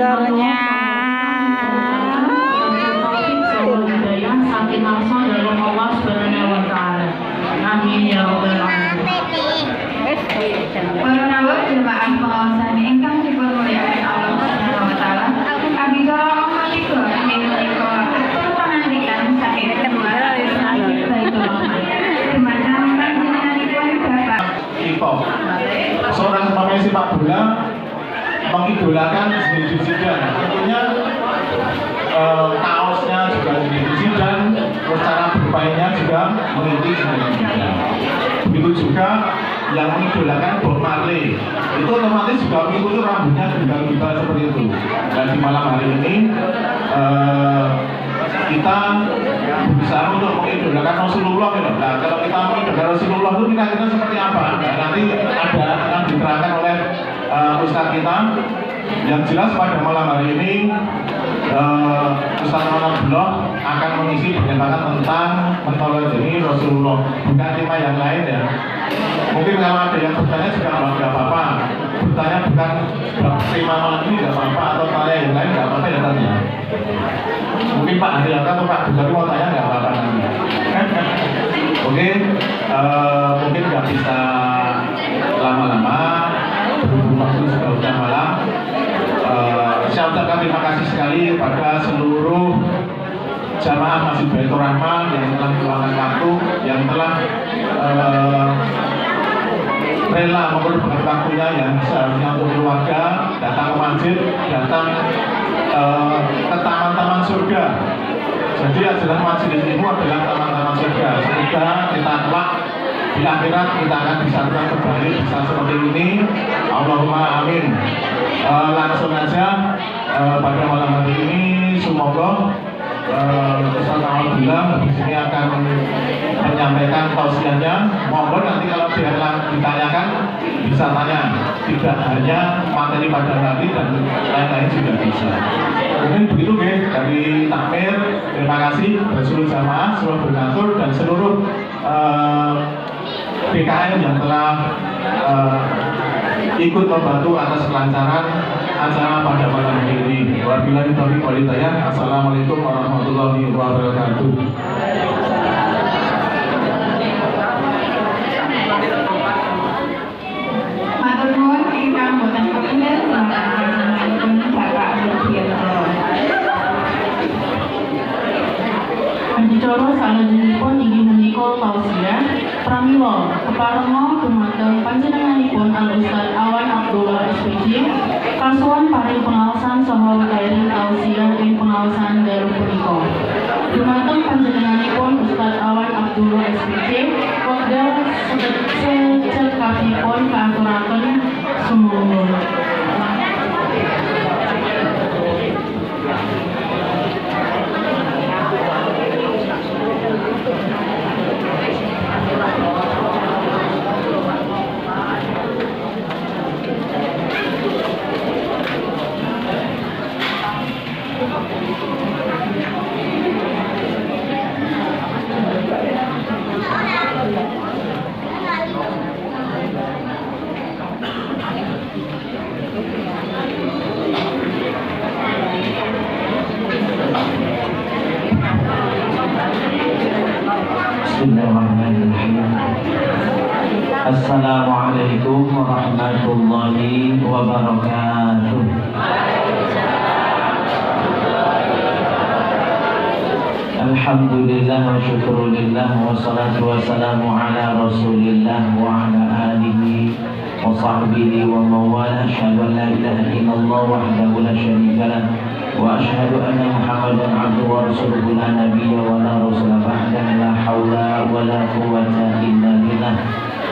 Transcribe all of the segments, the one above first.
pinternya. Amin ya rabbal alamin. Para rawuh jemaah pengawasan ingkang dipun mulyakaken Allah Subhanahu wa taala. Abikara omongipun inggih menika atur pangandikan saking kedua Baitul Rahman. Dumateng panjenenganipun Bapak Ipong. Seorang pemain sepak bola mengidolakan Zinedine Zidane. Tentunya kaosnya juga Zinedine Zidane, cara bermainnya juga mengikuti Zinedine Zidane. Begitu juga yang mengidolakan Bob Marley itu otomatis juga mengikuti rambutnya gimbal-gimbal seperti itu. Dan di malam hari ini kita berusaha untuk mengidolakan Rasulullah gitu. Nah, kalau kita mengidolakan Rasulullah itu kita seperti apa? Nah, nanti akan diterangkan oleh Ustadz kita. Yang jelas pada malam hari ini Ustadz Abdullah akan mengisi perkembangan tentang mentologi Rasulullah, bukan tema yang lain ya. Mungkin kalau ada yang bertanya juga nggak apa-apa. Bertanya bukan tema malam ini nggak apa-apa, atau tanya yang lain nggak apa-apa ya tanya. Mungkin Pak Andriaka atau Pak Bukari mau tanya nggak apa-apa nanti. Oke, mungkin nggak bisa lama-lama. Waktu sudah malam. Saya ucapkan terima kasih sekali kepada seluruh jamaah Masjid Baitur Rahman yang telah meluangkan waktu, yang telah rela mengorbankan waktunya yang seharusnya untuk keluarga, datang ke masjid, datang ke taman-taman surga. Jadi adalah masjid ini adalah taman-taman surga. Semoga kita kelak di akhirat kita akan disatukan kembali bisa seperti ini. Allahumma amin. Langsung aja pada malam hari ini semoga Ustaz Alhamdulillah di sini akan menyampaikan tausiahnya. Monggo nanti kalau ditanyakan bisa tanya, tidak hanya materi pada hari dan lain-lain juga bisa. Mungkin begitu guys dari takmir. Terima kasih kepada seluruh jamaah, seluruh donatur dan seluruh PKN yang telah ikut membantu atas kelancaran acara pada malam hari ini. Wabillahi taufiq wal hidayah. Assalamualaikum warahmatullahi wabarakatuh. Matur nuwun ingkang boten kepengin sampun Bapak Sugiarto. Adicara salajengipun inggih menika tausiah pramila keparenga dumateng panjenenganipun Al Ustaz Awan Abdullah SPJ kasuwan paring pengaosan saha wekaring tausiah ing pengaosan dalu punika. Dumateng panjenenganipun Ustaz Awan Abdullah SPJ wekdal secekapipun kaaturaken sumangga. Assalamualaikum warahmatullahi wabarakatuh. Alhamdulillah wa syukurillah wa salatu wa salamu ala rasulillah wa ala alihi wa sahbihi wa mawala. Asyhadu an la ilaha illallah wahdahu la syarika lah wa asyhadu anna Muhammadan abduhu wa rasuluhu la nabiyya wa la rasula ba'dah. La haula wa la quwwata illa billah.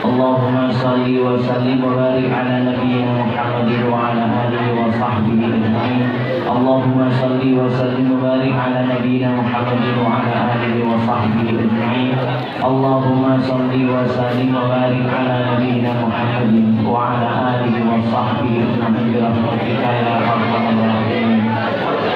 Allahumma salli wa sallim wa barik ala nabiyyina Muhammadin wa ala alihi wa sahbihi ajma'in. Allahumma salli wa sallim wa barik ala nabiyyina Muhammadin wa ala alihi wa sahbihi ajma'in. Allahumma salli wa sallim wa barik ala nabiyyina Muhammadin wa ala alihi wa sahbihi ajma'in bi rahmatika ya arhamar rahimin.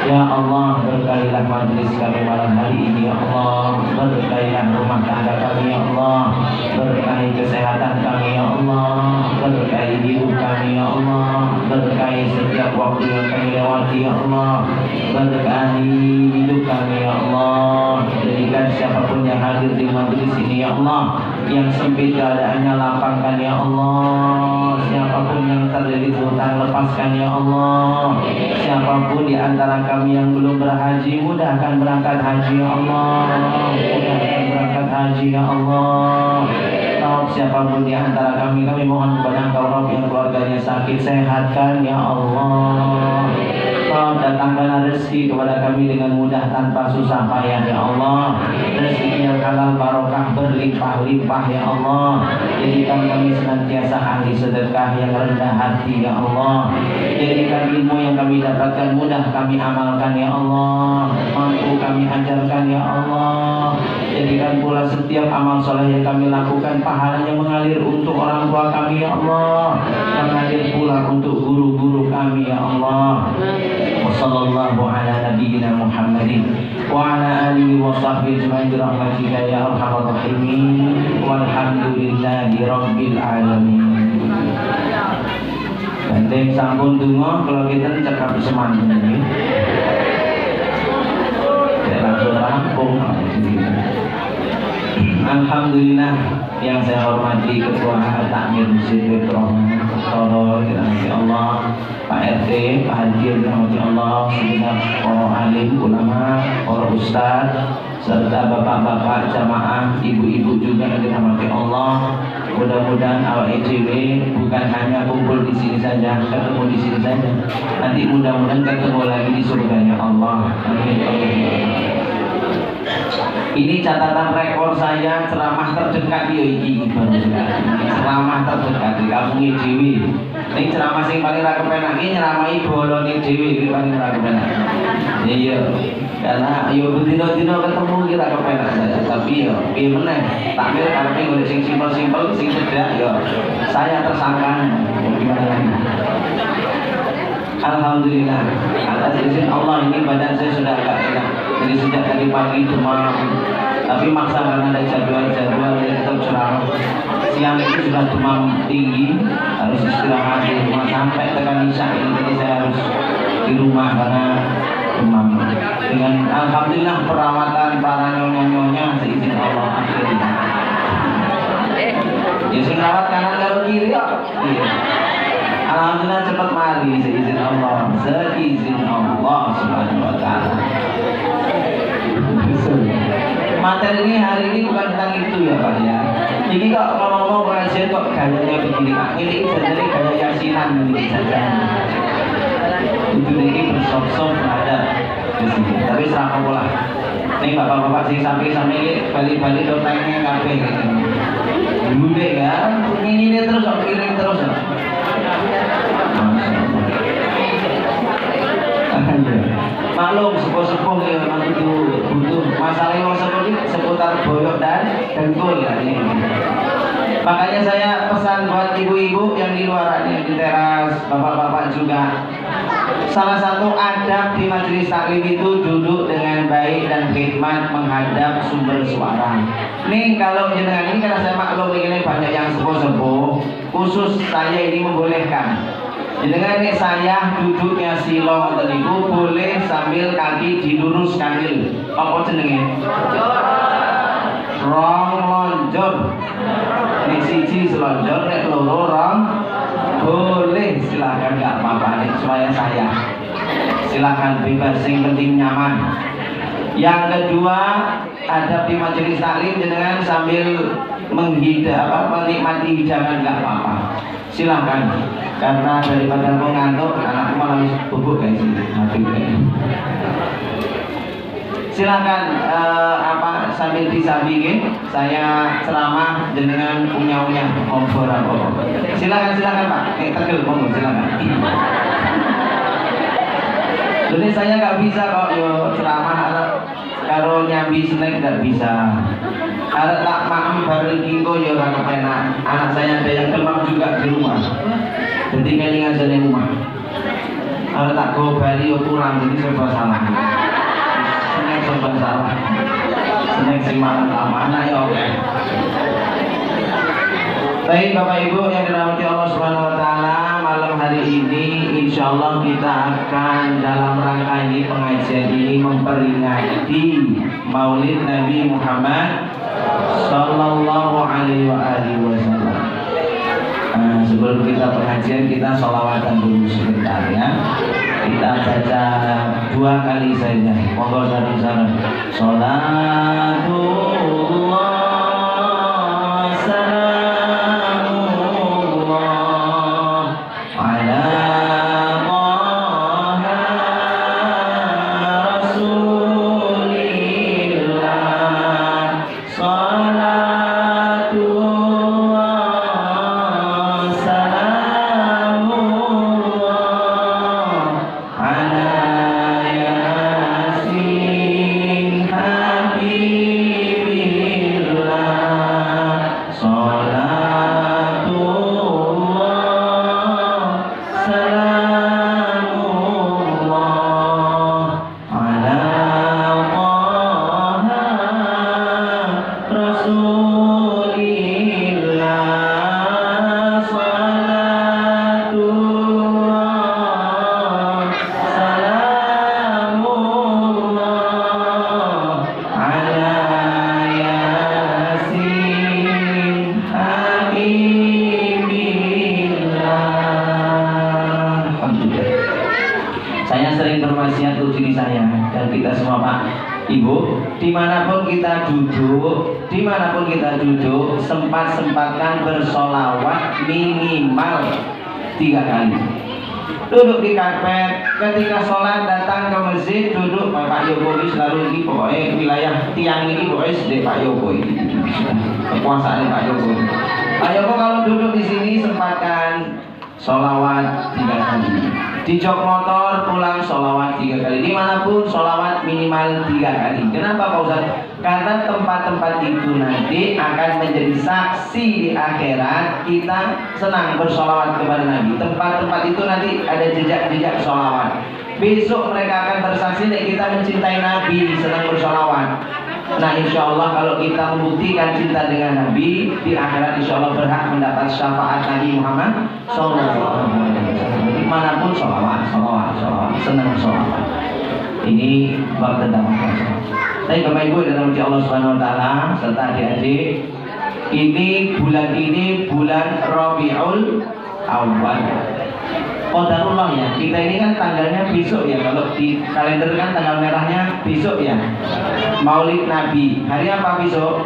Ya Allah, berkailah majlis kami malam hari ini ya Allah. Berkailah rumah tangga kami ya Allah. Berkahi kesehatan kami ya Allah. Berkahi hidup kami ya Allah. Berkahi setiap waktu yang kami lewati ya Allah. Berkahi hidup kami ya Allah. Jadikan siapapun yang hadir di majlis ini ya Allah, yang sempit keadaannya lapangkan ya Allah. Siapapun yang terlilit hutang lepaskan ya Allah. Siapapun di antara kami yang belum berhaji, mudahkan berangkat haji ya Allah. Mudahkan berangkat haji ya Allah. Siapapun di antara kami mohon kepada Engkau Rabb yang keluarganya sakit, sehatkan ya Allah. hisab, datangkanlah rezeki kepada kami dengan mudah tanpa susah payah ya Allah. Rezeki yang halal barokah berlimpah-limpah ya Allah. Jadikan kami senantiasa ahli sedekah yang rendah hati ya Allah. Jadikan ilmu yang kami dapatkan mudah kami amalkan ya Allah, mampu kami ajarkan ya Allah. Jadikan pula setiap amal soleh yang kami lakukan pahalanya mengalir untuk orang tua kami ya Allah, mengalir pula untuk guru-guru kami ya Allah. Wassallallahu ala nabiyyina Muhammadin wa ala alihi wa sahbihi ajma'in bi rahmatika ya arhamar rahimin walhamdulillahi rabbil alamin. Banteng sampun donga kalau kita cekap semanten iki. Ya langsung rampung. Alhamdulillah yang saya hormati Ketua Takmir Masjid Rahman Toro dirahmati Allah, Pak RT, Pak Hadir dirahmati Allah, segenap para alim, ulama, para ustaz, serta bapak-bapak jamaah, ibu-ibu juga yang dirahmati Allah. Mudah-mudahan awak ECW bukan hanya kumpul di sini saja, ketemu di sini saja. Nanti mudah-mudahan ketemu lagi di surganya Allah. Amin. Ini catatan rekor saya ceramah terdekat yo iki baru sekali. Ceramah terdekat di kampung dhewe. Ning ceramah sing paling ra kepenak iki nyeramahi bolone dhewe iki paling ra kepenak. Iya. Karena yo dino-dino ketemu iki ra kepenak saya. Tapi yo piye meneh takmir karepe golek sing simpel-simpel sing cedak yo saya tersangka. Gimana lagi? Alhamdulillah atas izin Allah ini badan saya sudah agak enak. Jadi sejak tadi pagi demam, tapi maksa karena ada jadwal jadi tetap ceramah. Siang itu sudah demam tinggi, harus istirahat di rumah sampai tekan isya ini. Jadi saya harus di rumah karena demam. Dengan alhamdulillah perawatan para nyonya-nyonya seizin Allah akhirnya. Ya sing rawat kanan karo kiri ya. Iya. Alhamdulillah cepat mari seizin Allah Subhanahu wa taala. Materi ini hari ini bukan tentang itu ya Pak ya. Ini kok ngomong-ngomong pengajian kok gayanya begini Pak. Ini jadi gaya yasinan ini saja. Itu ini bersop-sop ada di sini. Tapi serapa pola. Ini bapak-bapak sing sampai-sampai ini balik-balik dokternya kabeh gitu. Dulu deh kan, ini terus kok kirim terus kok. Maklum sepuh-sepuh ya memang itu butuh masalah yang seperti seputar boyok dan dengkul ya ini. Makanya saya pesan buat ibu-ibu yang di luar yang di teras, bapak-bapak juga. Salah satu adab di majelis taklim itu duduk dengan baik dan khidmat menghadap sumber suara. Nih kalau jenengan ini karena saya maklum ini banyak yang sepuh-sepuh, khusus saya ini membolehkan. Dengan saya duduknya silong teniku boleh sambil kaki diluruskan dulu. Apa jenenge? Rong lonjor. Nek siji selonjor, nek loro rong boleh, silakan nggak apa-apa nih supaya saya. Silakan bebas, yang penting nyaman. Yang kedua, adab di majelis taklim jenengan sambil menikmati hidangan nggak apa-apa. Silakan. Karena daripada aku ngantuk, anakku malah bubuk kayak sini. Silakan sambil disampingin saya ceramah jenengan punya kompor apa. Silakan Pak. Tegel monggo silakan. Jadi saya nggak bisa kok yo ceramah karo nyambi snack nggak bisa. Ada tak maem bareng kiko yo ora kepenak. Anak saya ada yang demam juga di rumah. Jadi kelingan di rumah. Ada tak gobali yo kurang jadi serba salah. Snack serba salah. Snack si mana ya oke. Baik Bapak Ibu yang dirahmati Allah Subhanahu wa taala, malam hari ini insyaallah kita akan dalam rangka ini pengajian ini memperingati Maulid Nabi Muhammad sallallahu alaihi wasallam. Sebelum kita pengajian kita sholawatan dulu sebentar ya. Kita baca 2 kali saja. Monggo sareng-sareng. Sholatullah salamullah ala wasiat untuk diri saya dan kita semua Pak Ibu, dimanapun kita duduk, sempat-sempatkan bersolawat minimal 3 kali. Duduk di karpet, ketika sholat datang ke masjid, duduk Pak Jokowi selalu ini pokoknya wilayah tiang ini pokoknya sedek Pak Jokowi, kekuasaan Pak Jokowi. Pak Jokowi kalau duduk di sini sempatkan sholawat 3 kali. Di jok motor pulang sholawat 3 kali. Dimanapun sholawat minimal 3 kali. Kenapa Pak Ustaz? Karena tempat-tempat itu nanti akan menjadi saksi di akhirat kita senang bersholawat kepada Nabi. Tempat-tempat itu nanti ada jejak-jejak sholawat. Besok mereka akan bersaksi dan kita mencintai Nabi, senang bersholawat. Nah insya Allah kalau kita membuktikan cinta dengan Nabi, di akhirat insya Allah berhak mendapat syafaat Nabi Muhammad SAW. Dimanapun sholawat, senang sholawat. Ini bab tentang sholawat. Tapi Bapak Ibu dalam Allah Subhanahu Wa Taala serta adik-adik, bulan ini bulan Rabiul Awal. Qadarullah ya, kita ini kan tanggalnya besok ya, kalau di kalender kan tanggal merahnya besok ya, Maulid Nabi. Hari apa besok?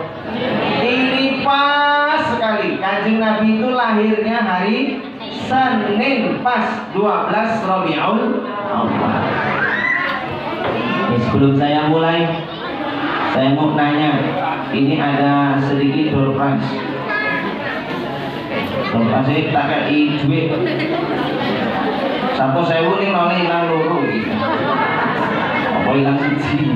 Ini pas sekali, Kanjeng Nabi itu lahirnya hari Senin, pas 12 Rabiul Awal. Sebelum saya mulai, saya mau nanya, ini ada sedikit door prize. Door prize ini tak kayak duit. Sampo sewu nih nolnya hilang loro gitu. Apa hilang siji?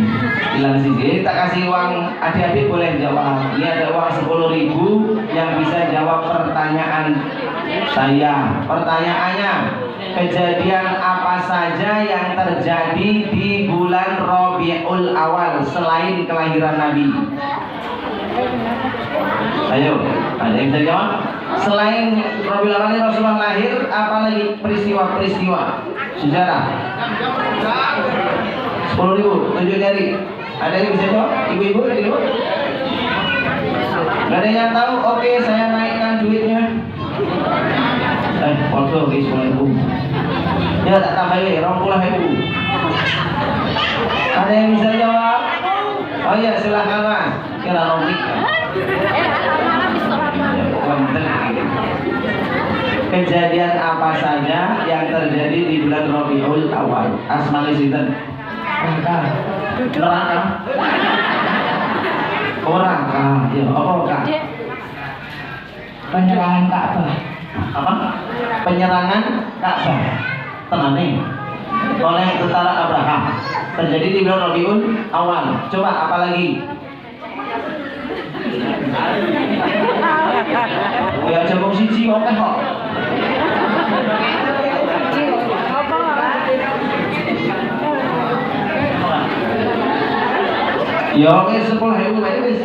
Ini tak kasih uang, adik-adik boleh jawab. Ini ada uang 10.000 yang bisa jawab pertanyaan saya. Pertanyaannya, kejadian apa saja yang terjadi di bulan Rabiul Awal selain kelahiran Nabi? Ayo, ada yang bisa jawab? Selain Rabiul Awal ini Rasulullah lahir, apalagi peristiwa-peristiwa sejarah? 10.000, tunjuk jari. Ada yang bisa jawab? Ibu-ibu, ibu? Gak ada yang tahu? Oke, saya naikkan duitnya. Foto guys, 10.000. Ya tak tambahin, 20.000. Ada yang bisa jawab? Oh iya, silahkan Mas. Kira nomik. Kejadian apa saja yang terjadi di bulan Rabiul Awal? Asmaul Sinten? Neraka. Neraka. Ya, apa Kak? Penyerangan Ka'bah. Apa? Penyerangan Ka'bah. Tenane oleh tentara Abraham. Terjadi di bulan Rabiul Awal. Coba apa lagi? Ya jabung siji oke kok. Ya oke 10.000 aja wis.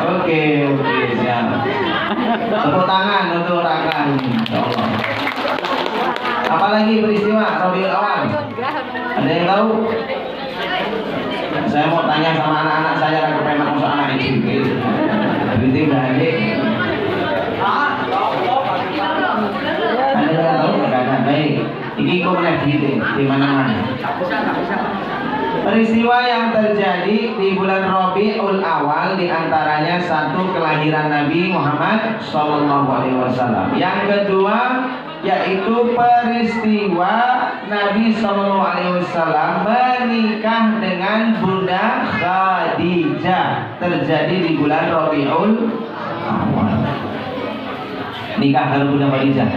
Oke, siap. Tepuk tangan untuk Raka, insyaallah. Apalagi peristiwa Rabiul Awal? Ada yang tahu? Saya mau tanya sama anak-anak saya lagi pengen masuk anak itu. Berarti berani. Ada yang tahu? Enggak ada. Baik. Ini kok mulai di mana-mana. Peristiwa yang terjadi di bulan Rabiul Awal diantaranya satu, kelahiran Nabi Muhammad SAW. Yang kedua yaitu peristiwa Nabi SAW menikah dengan Bunda Khadijah, terjadi di bulan Rabiul Awal. Nikah dengan Bunda Khadijah.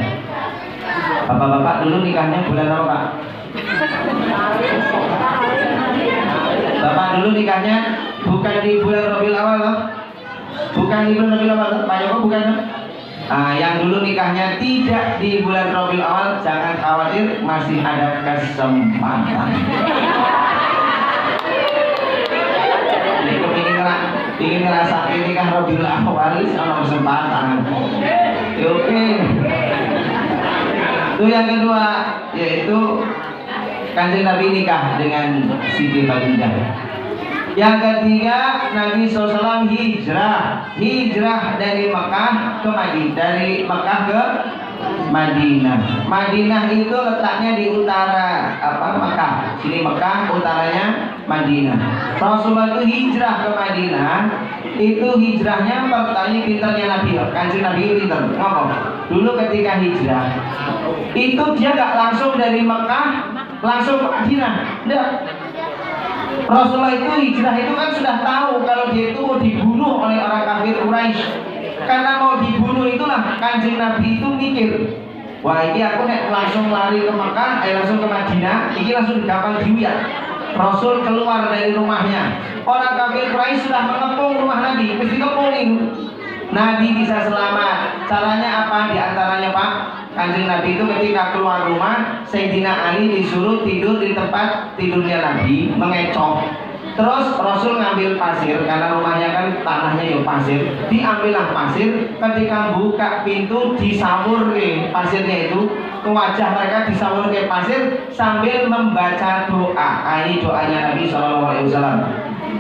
Bapak-bapak dulu nikahnya bulan apa Pak? Bapak dulu nikahnya bukan di bulan Rabiul Awal loh. Bukan di bulan Rabiul Awal, Pak Joko bukan. Yang dulu nikahnya tidak di bulan Rabiul Awal, jangan khawatir, masih ada kesempatan. Ingin ngerasain nikah Rabiul Awal, sama kesempatan. Oke. Itu yang kedua, yaitu Kanjeng Nabi nikah dengan Siti Khadijah. Yang ketiga, Nabi SAW hijrah dari Mekah ke Madinah, dari Mekah ke Madinah. Madinah itu letaknya di utara Mekah. Sini Mekah, utaranya Madinah. Rasulullah itu hijrah ke Madinah. Itu hijrahnya pertanyaan pinternya Nabi. Kanjeng Nabi itu pinter. Ngomong. Dulu ketika hijrah, itu dia gak langsung dari Mekah langsung ke Madinah. Enggak. Rasulullah itu hijrah itu kan sudah tahu kalau dia itu mau dibunuh oleh orang kafir Quraisy. Karena mau dibunuh itulah Kanjeng Nabi itu mikir, wah ini aku nek langsung lari ke Mekah, langsung ke Madinah, ini langsung gampang diuyak. Rasul keluar dari rumahnya, orang kafir Quraisy sudah mengepung rumah Nabi, mesti kepungin. Nabi bisa selamat. Caranya apa? Di antaranya Pak, Kanjeng Nabi itu ketika keluar rumah, Sayyidina Ali disuruh tidur di tempat tidurnya Nabi, mengecoh. Terus Rasul ngambil pasir, karena rumahnya kan tanahnya ya pasir. Diambillah pasir, ketika buka pintu disawur ke pasirnya itu, ke wajah mereka disawur ke pasir sambil membaca doa. Ini doanya Nabi SAW.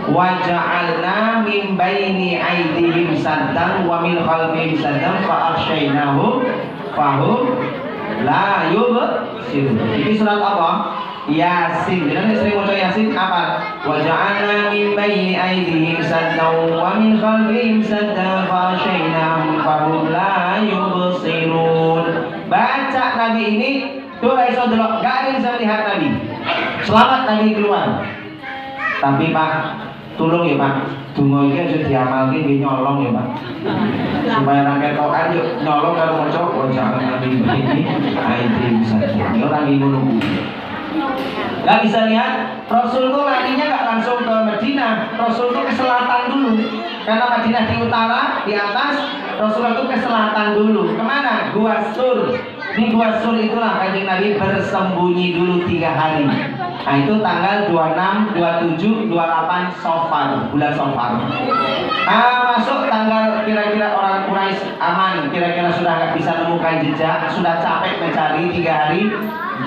Waja'alna min baini aydihim saddan wa min khalfihim saddan fa arsyainahum fahum la yubsirun. Ini surat apa? Yasin. Jangan sering baca Yasin apa? Waja'alna min baini aydihim saddan wa min khalfihim saddan fa arsyainahum fahum la yubsirun. Baca Nabi ini tuh iso delok, gak ada yang bisa melihat Nabi. Selamat Nabi keluar. Tapi Pak, tolong ya Pak, donga iki aja diamalke nggih nyolong ya Pak. Supaya ra ketokan yuk nyolong karo maca jangan Nabi ini aidin saja. Ora ngono. Gak bisa lihat, Rasul itu larinya gak langsung ke Madinah. Rasul itu ke selatan dulu. Karena Madinah di utara, di atas, Rasul itu ke selatan dulu. Kemana? Gua Sur. Di Gua Sur itulah Kanjeng Nabi bersembunyi dulu 3 hari. Nah itu tanggal 26, 27, 28 Safar, bulan Safar. Masuk tanggal kira-kira orang Quraisy aman, kira-kira sudah nggak bisa nemukan jejak, sudah capek mencari 3 hari.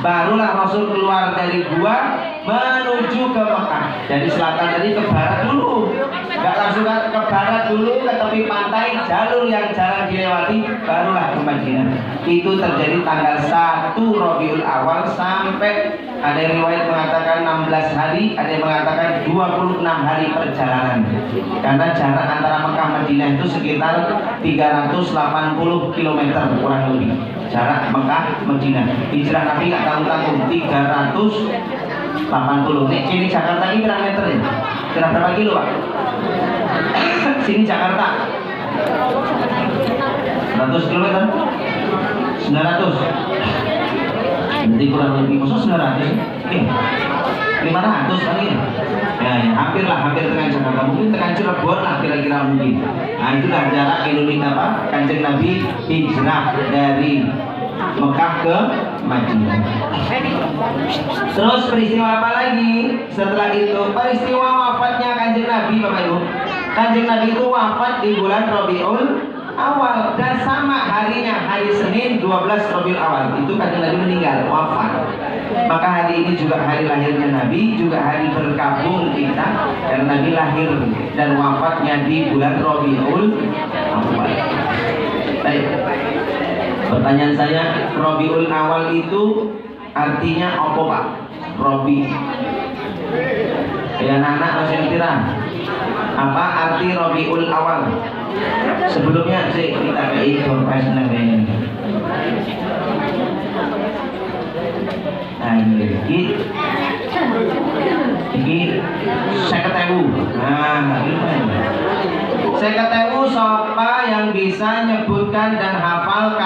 Barulah Rasul keluar dari gua menuju ke Mekah. Dari selatan tadi ke barat dulu, nggak langsung ke barat dulu ke tepi pantai, jalur yang jarang dilewati, barulah ke Madinah. Itu terjadi tanggal 1 Rabiul Awal sampai ada yang riwayat mengatakan 16 hari, ada yang mengatakan 26 hari perjalanan. Karena jarak antara Mekah Madinah itu sekitar 380 km kurang lebih. Jarak Mekah Madinah. Hijrah Nabi nggak tanggung-tanggung 380. Nih sini Jakarta ini berapa meter ya? Kira berapa kilo Pak? Sini Jakarta 100 km? 900. Nanti kurang lebih, maksudnya 900 500 kali ya? Ya, hampir dengan Jakarta, mungkin dengan Cirebon lah kira-kira mungkin. Nah itulah jarak Indonesia Pak, Kanjeng Nabi hijrah dari Mekah ke Madinah. Terus peristiwa apa lagi? Setelah itu peristiwa wafatnya Kanjeng Nabi Bapak Ibu. Kanjeng Nabi itu wafat di bulan Rabiul Awal dan sama harinya hari Senin 12 Rabiul Awal itu Kanjeng Nabi meninggal wafat. Maka hari ini juga hari lahirnya Nabi, juga hari berkabung kita karena Nabi lahir dan wafatnya di bulan Rabiul Awal. Baik. Pertanyaan saya, Rabiul Awal itu artinya apa Pak? Rabi. Ya anak-anak masih ngerti apa arti Rabiul Awal? Sebelumnya sih kita kayak dompet ini. Nah ini saya ketemu. Nah ini saya ketemu siapa yang bisa nyebutkan dan hafal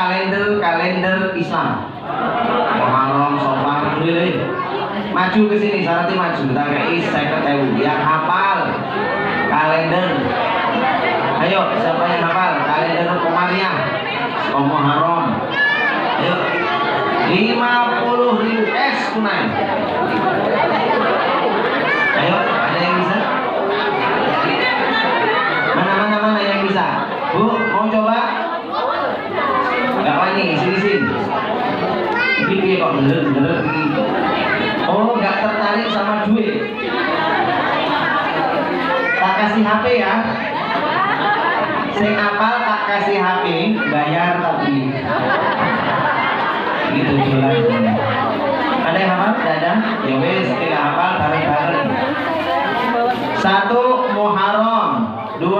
kalender Islam. Muharram, Safar, maju ke sini, syaratnya maju. Kita kayak saya ketemu yang hafal kalender. Ayo, siapa yang hafal kalender Komariah, Muharram? Ayo, 50.000 tunai. Ayo, ada yang bisa? Mana yang bisa? Bu, mau coba? Gak wani, sini. Ini kok bener. Oh, gak tertarik sama duit. Tak kasih HP ya. Sing apal tak kasih HP, bayar tapi. dolan. Ada yang hafal? Tidak ada? Ya wes, kita hafal bareng-bareng. 1. Muharram. 2.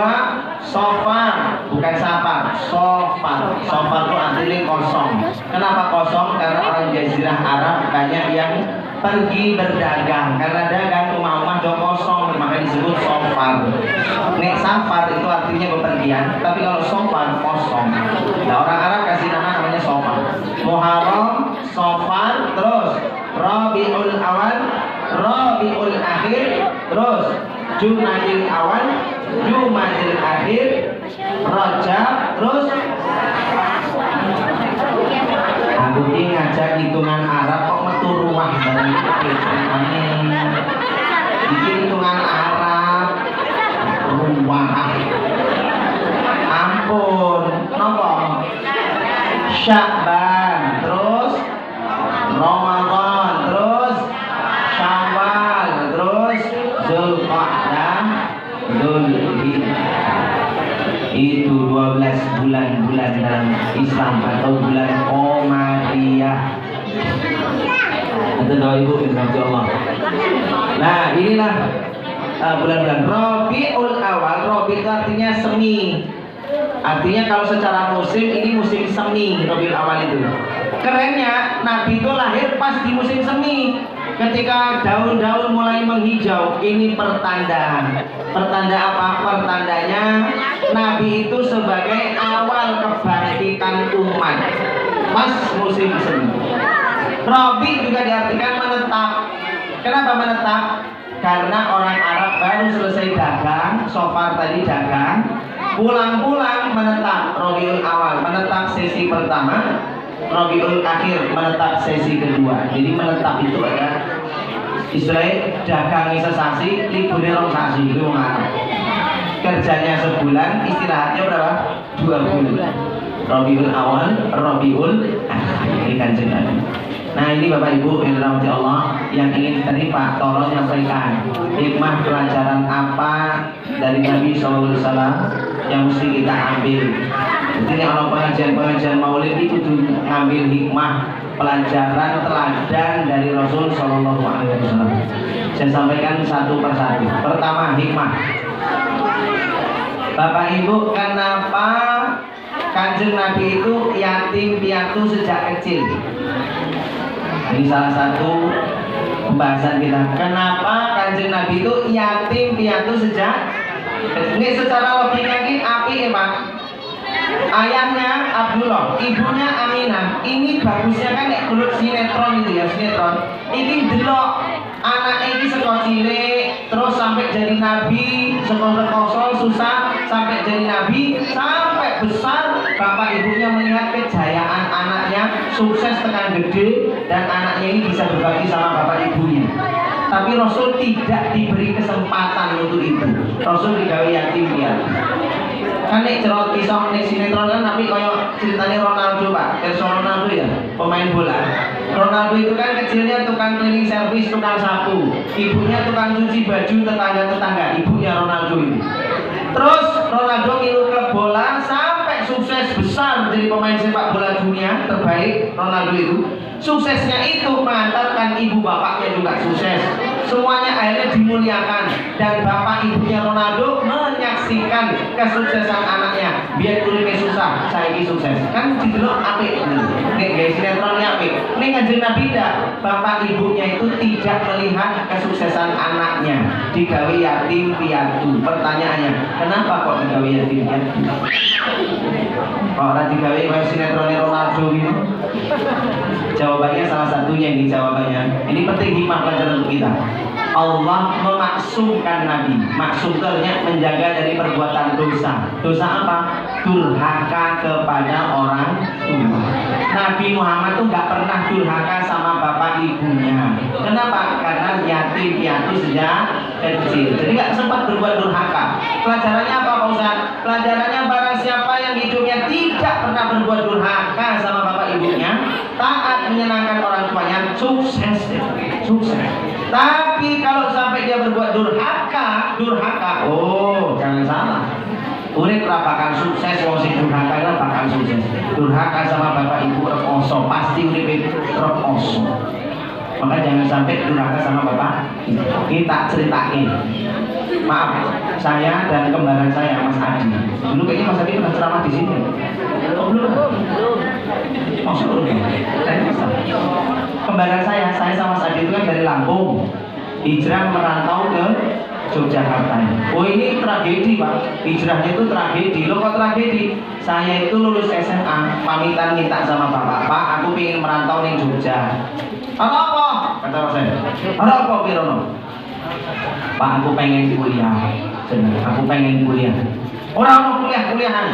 Sofar, bukan safar, sofar. Sofar itu artinya kosong. Kenapa kosong? Karena orang Jazirah Arab banyak yang pergi berdagang. Karena dagang rumah-rumah do kosong, maka disebut sofar. Nek safar itu artinya bepergian, tapi kalau sofar kosong. Nah, orang Arab kasih nama namanya sofar. Muharram, sofar, terus Rabiul Awal, Rabiul Akhir, terus Jumadil Awal, Jumadil Akhir, Rajab, terus aku ini ngajak hitungan Arab kok metu rumah dari bikin hitungan Arab rumah ampun nopo Sya'ban, terus Ramadan, terus Syawal, terus Zulqa'dah, Dzulhijjah. Itu 12 bulan-bulan dalam Islam atau bulan Qamariyah. Itu doa ibu insya Allah. Nah inilah bulan-bulan Rabiul Awal. Rabi itu artinya semi. Artinya kalau secara musim ini musim semi. Rabiul Awal itu kerennya Nabi itu lahir pas di musim semi. Ketika daun-daun mulai menghijau, ini pertanda. Pertanda apa? Pertandanya Nabi itu sebagai awal kebangkitan umat. Pas musim semi. Rabi juga diartikan menetap. Kenapa menetap? Karena orang Arab baru selesai dagang, sofar tadi dagang, pulang-pulang menetap. Rabiul Awal menetap sesi pertama, Rabiul Akhir menetap sesi kedua. Jadi menetap itu ada istilahnya dagang sesasi, liburnya rong sasi. Itu Arab. Kerjanya sebulan, istirahatnya berapa? 2 bulan. Rabiul Awal, Rabiul Akhir. Ini kan jenenge. Nah ini Bapak Ibu yang dirahmati Allah, yang ingin tadi Pak tolong nyampaikan hikmah pelajaran apa dari Nabi SAW yang mesti kita ambil. Jadi kalau pengajian Maulid itu ngambil hikmah pelajaran teladan dari Rasul SAW. Saya sampaikan satu persatu. Pertama hikmah. Bapak Ibu, kenapa Kanjeng Nabi itu yatim piatu sejak kecil? Ini salah satu pembahasan kita. Kenapa Kanjeng Nabi itu yatim piatu sejak? Ini secara logika ini api ya Pak. Ayahnya Abdullah, ibunya Aminah. Ini bagusnya kan nek kulit sinetron itu ya, sinetron. Ini delok anak ini sekolah cilik, terus sampai jadi nabi, sekolah kosong susah sampai jadi nabi, sampai besar. Bapak ibunya melihat kejayaan anaknya, sukses tekan gede, dan anaknya ini bisa berbagi sama bapak ibunya. Tapi Rasul tidak diberi kesempatan untuk itu. Rasul digawe yatim piatu. Kan nek cerot kisah nek sinetron kan tapi koyo ceritanya Ronaldo Pak, Cristiano Ronaldo ya, pemain bola. Ronaldo itu kan kecilnya tukang cleaning service, tukang sapu. Ibunya tukang cuci baju tetangga-tetangga, ibunya Ronaldo itu. Terus Ronaldo ngilu klub bola sampai sukses besar jadi pemain sepak bola dunia terbaik. Ronaldo itu suksesnya itu mengantarkan ibu bapaknya juga sukses. Semuanya akhirnya dimuliakan dan bapak ibunya Ronaldo menyaksikan kesuksesan anaknya. Biar kulitnya susah, saya ini sukses. Kan didelok apik. Nek guys sinetronnya apik. Nek Kanjeng Nabi tidak, bapak ibunya itu tidak melihat kesuksesan anaknya. Digawe yatim piatu. Pertanyaannya, kenapa kok digawe yatim piatu? Kok ora digawe kayak sinetronnya Ronaldo gitu? Jawabannya salah satunya ini jawabannya. Ini penting hikmah pelajaran untuk kita. Allah memaksumkan Nabi. Maksum artinya menjaga dari perbuatan dosa. Dosa apa? Durhaka kepada orang tua. Nabi Muhammad tuh nggak pernah durhaka sama bapak ibunya. Kenapa? Karena yatim piatu sejak kecil. Jadi nggak sempat berbuat durhaka. Pelajarannya apa Pak Ustaz? Pelajarannya barang siapa yang hidupnya tidak pernah berbuat durhaka sama bapak ibunya, taat menyenangkan orang tuanya, sukses. Sukses. Tapi kalau sampai dia berbuat durhaka, oh jangan salah. Urip ora bakal sukses wong sing durhaka ora bakal sukses. Durhaka sama bapak ibu rekoso pasti urip reposo. Maka jangan sampai durhaka sama bapak. Kita ceritakin. Maaf, saya dan kembaran saya Mas Adi. Dulu kayaknya Mas Adi pernah ceramah di sini. Oh, belum. Maksud kembaran saya sama Mas Adi itu kan dari Lampung, hijrah merantau ke Yogyakarta. Oh ini tragedi Pak, hijrahnya itu tragedi. Loh kok tragedi? Saya itu lulus SMA, pamitan minta sama bapak, Pak aku pengen merantau nih Jogja. Apa? Kata saya. Apa Pirono? Pak aku pengen kuliah. Aku pengen kuliah. Orang mau kuliahan.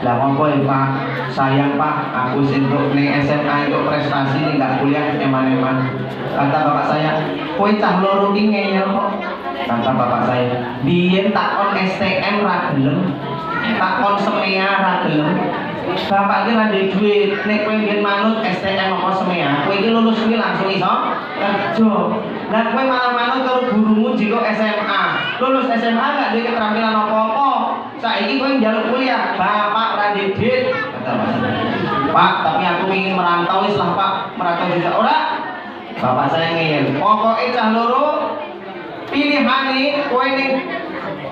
Lah apa ya Pak? Sayang Pak, aku untuk nih SMA untuk prestasi nih nggak kuliah eman-eman. Kata bapak saya, kowe cah loro ki ngeyel kok. Kata bapak saya, biyen tak kon STM ra gelem, tak kon semea ra gelem. Bapak ki ra duwe duit, nek kowe biyen manut STM apa semea, kowe iki lulus kuwi langsung iso kerja. Lah kowe malah manut karo gurumu jiko SMA. Lulus SMA gak duwe keterampilan apa-apa. Saiki kowe njaluk kuliah, bapak ra duwe duit. Kata Pak, tapi aku ingin merantau wis lah Pak, merantau juga ora. Bapak saya ngeyel, pokoknya cah loro pilihane kowe ning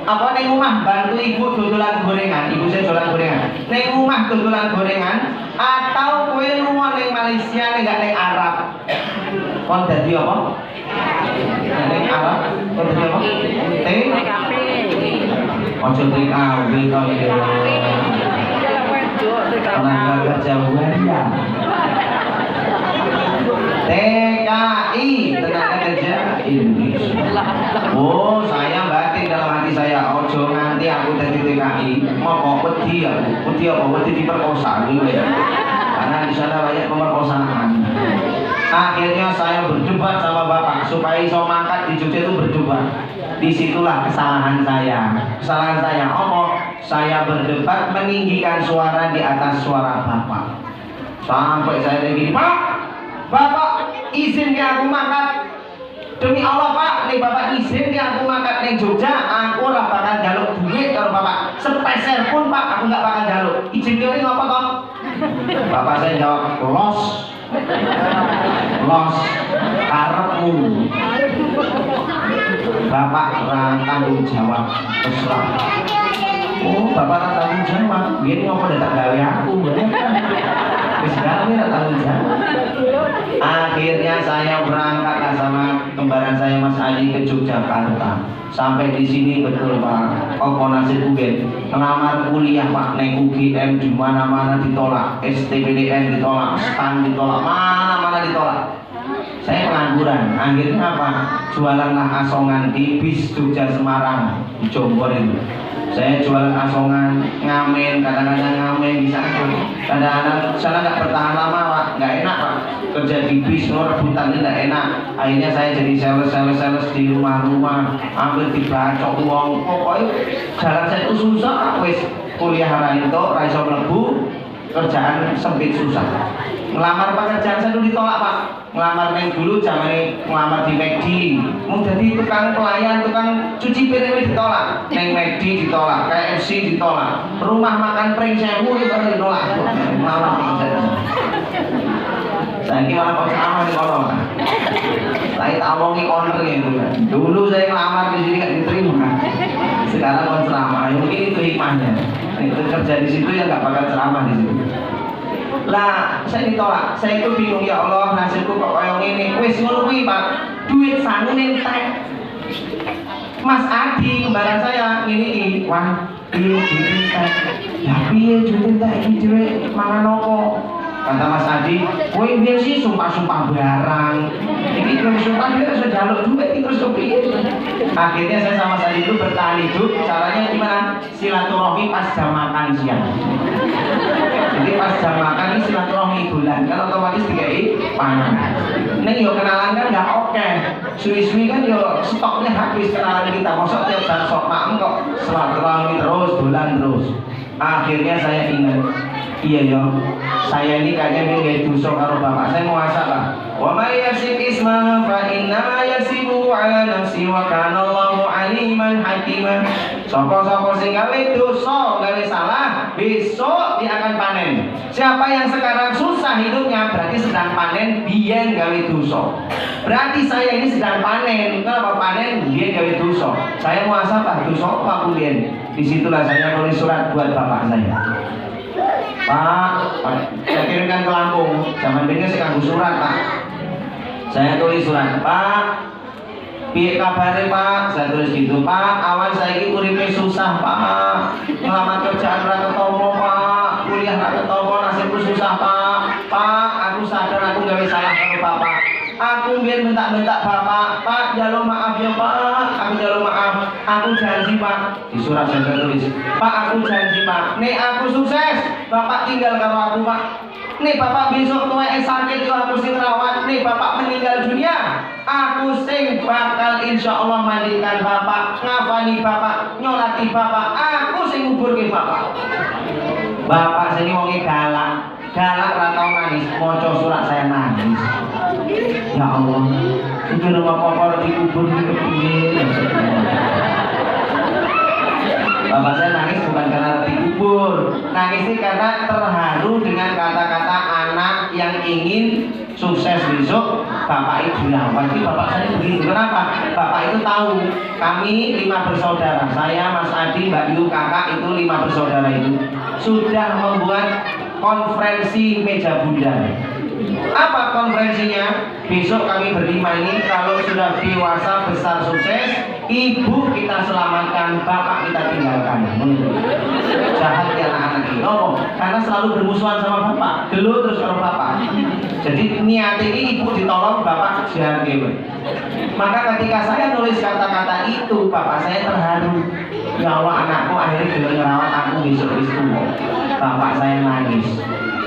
apa ning rumah bantu ibu dodolan gorengan, ibu saya dodolan gorengan. Ning rumah dodolan gorengan atau kowe lunga ning Malaysia ning gak ning Arab. Kon dadi apa? Ning Arab, kon dadi apa? TKP. Ojo TKP to ya. Tenaga kerja waria. TKI, tenaga kerja Indonesia. Oh, saya batin dalam hati saya. Ojo nanti aku jadi TKI. Mau wedi aku, wedi apa? Wedi diperkosa dulu ya. Karena di sana banyak pemerkosaan. Akhirnya saya berdebat sama bapak supaya iso mangkat di Jogja itu berdebat. Disitulah kesalahan saya. Kesalahan saya, saya berdebat meninggikan suara di atas suara bapak. Sampai saya begini, Pak, bapak izin ke aku mangkat. Demi Allah Pak, nih bapak izin ke aku mangkat ning Jogja, aku ora bakal jaluk duit karo bapak. Sepeser pun Pak, aku nggak bakal jaluk. Izin ke ini apa toh? Bapak saya jawab, los karepmu. Bapak tanggung jawab terserah. Oh, bapak tanggung jawab. Biar ngapa datang gawe aku, wis gawe tanggung jawab. Akhirnya saya berangkatlah sama kembaran saya Mas Adi ke Yogyakarta. Sampai di sini betul Pak. Apa nasib UGM? Ngelamar kuliah Pak, neng UGM di mana-mana ditolak, STPDN ditolak, STAN ditolak, mana-mana ditolak. Saya pengangguran. Akhirnya apa? Jualanlah asongan di bis Jogja Semarang di Jombor itu. Saya jualan asongan, ngamen, kadang-kadang ngamen di sana. Kadang-kadang sana nggak bertahan lama Pak, nggak enak Pak. Kerja di bis, rebutan nggak enak. Akhirnya saya jadi sales di rumah-rumah, hampir dibacok uang. Pokoknya jalan saya itu susah. Wes kuliah lain itu, raiso mlebu, kerjaan sempit susah. Ngelamar pekerjaan saya dulu ditolak Pak. Ngelamar neng dulu zaman ngelamar di McD. Mau jadi tukang pelayan, tukang cuci piring ditolak. Neng McD ditolak, KFC ditolak. Rumah makan Pring Sewu itu ditolak. Ngelamar pekerjaan. Saya kira kok sama di kolong. Saya tak omongi owner gitu kan. Dulu saya ngelamar di sini nggak diterima. Sekarang mau ceramah. Mungkin itu hikmahnya. Itu kerja di situ ya nggak bakal ceramah di situ. Lah, saya ditolak. Saya itu bingung ya Allah, nasibku kok kayak gini. Wes ngono kuwi Pak. Duit sangu ning tek. Mas Adi kembaran saya ngene iki. Wah, duit tek. Ya piye duit tek iki dhewe mangan opo? Kata Mas Adi, kowe biyen sih sumpah-sumpah barang. Iki terus sumpah dia sudah jaluk duit terus kepiye. Akhirnya saya sama Mas Adi itu bertahan hidup. Caranya gimana? Silaturahmi pas jam makan siang. Jadi pas jam makan ini silaturahmi bulan kan otomatis dikai pangan. Neng yo kenalan kan nggak oke. Suwi-suwi kan yo stoknya habis kenalan kita. Masa tiap jam sok makan kok silaturahmi terus bulan terus. Akhirnya saya ingat Iya ya, saya ini kayaknya nggak dosa karo bapak saya, muasa Pak. Wa may yasib isma fa inna yasibu ala nafsi wa kana Allahu aliman hakima. Sapa-sapa sing gawe dosa, gawe salah, besok dia akan panen. Siapa yang sekarang susah hidupnya berarti sedang panen biyen gawe dosa. Berarti saya ini sedang panen. Kenapa panen? Biyen gawe dosa. Saya muasa Pak, dosa apa biyen? Disitulah saya nulis surat buat bapak saya. Pak, saya kirimkan ke Lampung. Zaman ini saya kanggo surat Pak. Saya tulis surat, Pak. Piye kabare Pak? Saya tulis gitu, Pak. Awan saiki uripe susah Pak. Ngelamar kerjaan ra ketemu Pak. Kuliah ra ketemu, nasibku susah Pak. Pak, aku sadar aku gawe salah karo Bapak. Aku biar bentak-bentak Bapak. Pak, jalur maaf ya Pak. Aku jalur maaf. Aku janji Pak. Di surat saya tulis, Pak, aku janji Pak. Nek aku sukses, Bapak tinggal karo aku Pak. Nih Bapak besok tua sakit yo aku sing rawat. Nih Bapak meninggal dunia, aku sing bakal insya Allah mandikan Bapak, ngafani Bapak, nyolati Bapak, aku sing nguburke Bapak. Bapak sini wonge galak, galak ra tau nangis, maca surat saya nangis. Ya Allah, iki rumah Bapak dikubur di kepiye. Bapak saya nangis bukan karena dikubur, nangis ini karena terharu dengan kata-kata anak yang ingin sukses besok Bapak itu dirawat. Jadi Bapak saya begitu. Kenapa? Bapak itu tahu kami 5 bersaudara, saya, Mas Adi, Mbak Yu, kakak itu 5 bersaudara itu sudah membuat konferensi meja bundar. Apa konferensinya? Besok kami berlima ini kalau sudah dewasa besar sukses, ibu kita selamatkan, bapak kita tinggalkan. Jahat ya anak-anak ini. Oh, karena selalu bermusuhan sama bapak, gelut terus kalau bapak. Jadi niat ini ibu ditolong, bapak jahat gitu. Maka ketika saya nulis kata-kata itu, bapak saya terharu. Ya Allah, anakku akhirnya belum ngerawat aku besok-besok. Bapak saya nangis.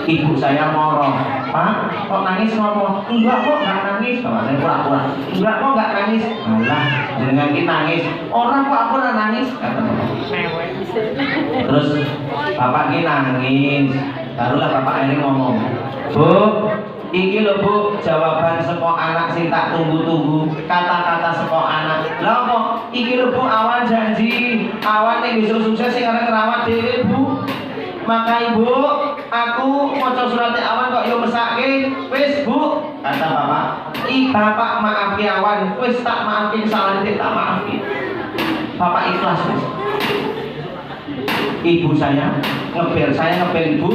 Ibu saya moroh, Pak, kok nangis ngomong? Enggak kok, nggak nangis. Bapak saya pura-pura. Enggak kok, nggak nangis. Alah, jangan kita nangis. Orang kok aku udah nangis? Kata bapak. Terus bapak ini nangis. Barulah bapak akhirnya ngomong, Bu, iki lho Bu, jawaban seko anak sing tak tunggu-tunggu. Kata-kata seko anak. Lah kok iki lho Bu, awan janji. Awan nek besok sukses sing arep ngerawat dhewe Bu. Maka ibu, aku maca suratnya awan kok yo mesake. Wis Bu, kata bapak. Bapak maafi awan, wis tak maafi kesalahan tak maafi. Bapak ikhlas wis. Ibu saya ngebel ibu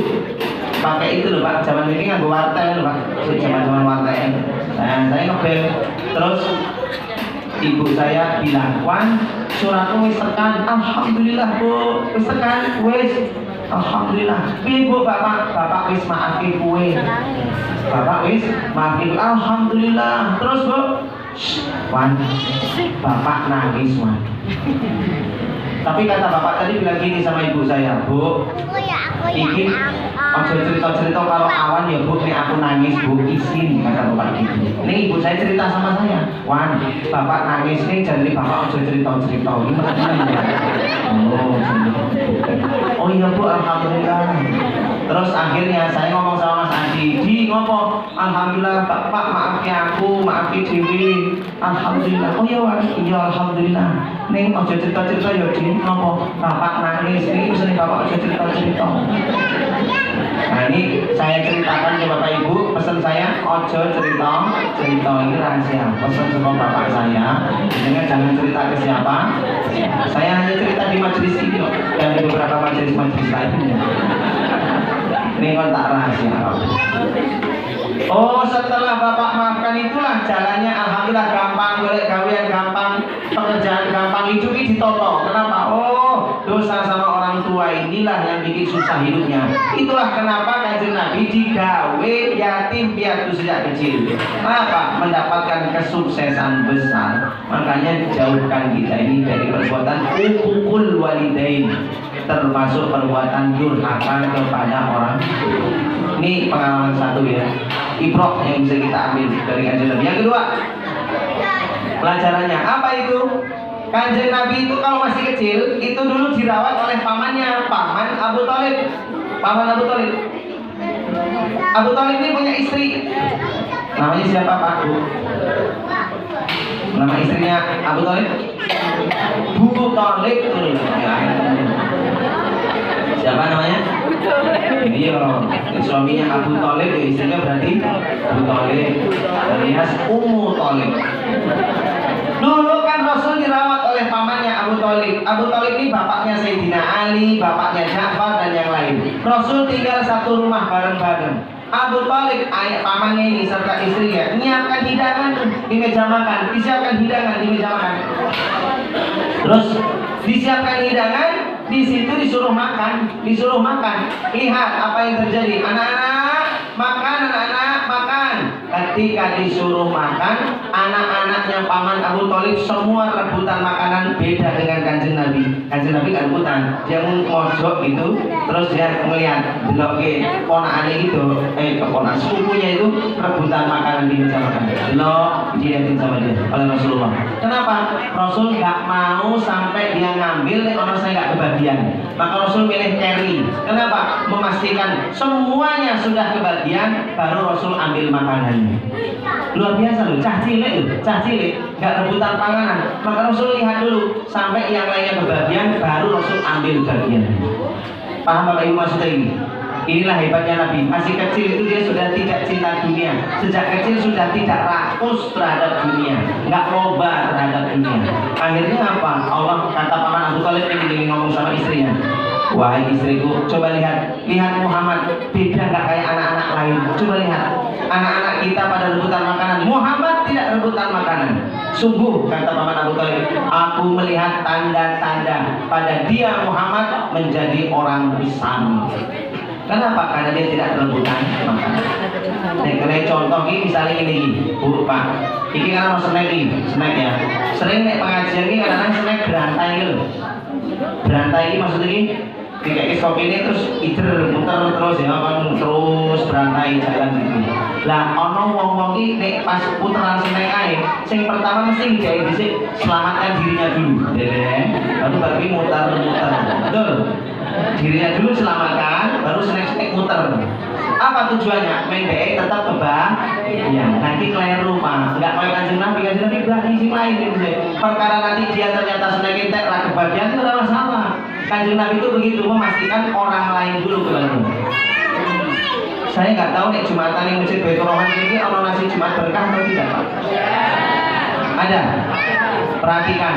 pakai itu loh Pak, zaman ini nganggo wartel loh Pak, zaman wartel. Saya ngebel, terus ibu saya bilang, Wan, suratmu wis tekan. Alhamdulillah Bu, wis tekan, wis. Alhamdulillah. Ibu bapak wis maafi kue. Bapak wis maafi. Alhamdulillah. Terus Bu, Wan, bapak nangis Wan. Tapi kata bapak tadi bilang gini sama ibu saya, Bu, iki ojo cerita-cerita kalau awan ya Bu, nih aku nangis Bu, izin, kata bapak gitu. Ini ibu saya cerita sama saya, Wan, bapak nangis nih, jadi bapak ojo cerita-cerita. Oh iya Bu, alhamdulillah. Terus akhirnya saya ngomong sama Mas Adi, Di ngopo, alhamdulillah Pak maafi aku, maafi Dewi. Alhamdulillah. Oh iya Wan, iya alhamdulillah. Ning ojo cerita-cerita ya Di, ngopo, bapak nangis, ini bisa nih bapak ojo cerita-cerita. Nah ini saya ceritakan ke Bapak Ibu, pesan saya ojo cerita ini rahasia. Pesan sama bapak saya, jangan cerita ke siapa. Saya hanya cerita di majelis ini loh, dan di beberapa majelis-majelis lainnya. Ini kan tak rahasia. Oh, setelah bapak maafkan itulah jalannya alhamdulillah gampang, boleh gawean gampang, pekerjaan gampang, hidup ini ditoto. Kenapa? Oh, dosa sama orang tua inilah yang bikin susah hidupnya. Itulah kenapa Kanjeng Nabi digawe yatim piatu sejak kecil. Apa? Mendapatkan kesuksesan besar. Makanya jauhkan kita ini dari perbuatan uququl walidain, termasuk perbuatan durhaka kepada orang. Ini pengalaman satu ya, ibrah yang bisa kita ambil dari Kanjeng Nabi. Yang kedua, pelajarannya apa itu? Kanjeng Nabi itu kalau masih kecil itu dulu dirawat oleh pamannya, paman Abu Thalib. paman Abu Thalib. Abu Thalib ini punya istri. Namanya siapa Pak Bu? Nama istrinya Abu Thalib? Bu Thalib. Siapa namanya? Iya, suaminya Abu Thalib, istrinya berarti Abu Thalib alias Ummu Thalib. Dulu kan Rasul dirawat oleh pamannya Abu Thalib. Abu Thalib ini bapaknya Sayyidina Ali, bapaknya Ja'far dan yang lain. Rasul tinggal satu rumah bareng-bareng. Abu Thalib, ayah pamannya ini serta istrinya menyiapkan hidangan di meja makan, disiapkan hidangan di meja makan. Terus disiapkan hidangan, di situ disuruh makan, disuruh makan. Lihat apa yang terjadi, anak-anak makan, anak-anak makan. Ketika disuruh makan, anak-anaknya paman Abu Thalib semua rebutan makanan, beda dengan Kanjeng Nabi. Kanjeng Nabi kan rebutan, dia mojok gitu, terus dia melihat delok ke ponakane gitu, keponak sepupunya itu rebutan makanan di meja makan. Delok dilihatin sama dia oleh Rasulullah. Kenapa? Rasul nggak mau sampai dia ngambil, kalau saya nggak kebagian. Maka Rasul milih carry. Kenapa? Memastikan semuanya sudah kebagian, baru Rasul ambil makanan. Luar biasa loh, cah cilik, nggak rebutan panganan. Maka Rasul lihat dulu sampai yang lainnya kebagian, baru Rasul ambil bagian. Paham Bapak Ibu maksudnya ini? Inilah hebatnya Nabi. Masih kecil itu dia sudah tidak cinta dunia. Sejak kecil sudah tidak rakus terhadap dunia, nggak loba terhadap dunia. Akhirnya apa? Allah kata paman Abu Thalib ini ngomong sama istrinya. Wahai istriku, coba lihat Muhammad beda nggak kayak anak-anak lain. Coba lihat anak-anak kita pada rebutan makanan, Muhammad tidak rebutan makanan. Sungguh kata paman Abu Thalib, aku melihat tanda-tanda pada dia Muhammad menjadi orang besar. Kenapa? Karena dia tidak rebutan makanan. Nek contoh ini misalnya ini, Bu Pak, ini kan mau snack ya. Sering nek pengajian ini kadang-kadang snack berantai gitu. Berantai ini maksudnya ini kayak kopi ini terus muter terus ya kan, terus berantai jalan gitu. Lah ono wong-wong iki nek pas puteran snack ae, sing pertama mesti dijahit dhisik selamatkan dirinya dulu. Baru baru muter. Betul. Dirinya dulu selamatkan, baru snack muter. Apa tujuannya? Mendek tetap ya, nanti keliru Pak. Enggak kayak Kanjeng Nabi berarti sing lain gitu. Perkara nanti dia ternyata snack entek ra kebagian itu ora masalah. Kanjeng Nabi itu begitu, memastikan orang lain dulu keliru. Saya nggak tahu nih Jumatan yang Masjid Baitur Rahman ini orang nasi Jumat berkah atau tidak Pak? Ada. Perhatikan.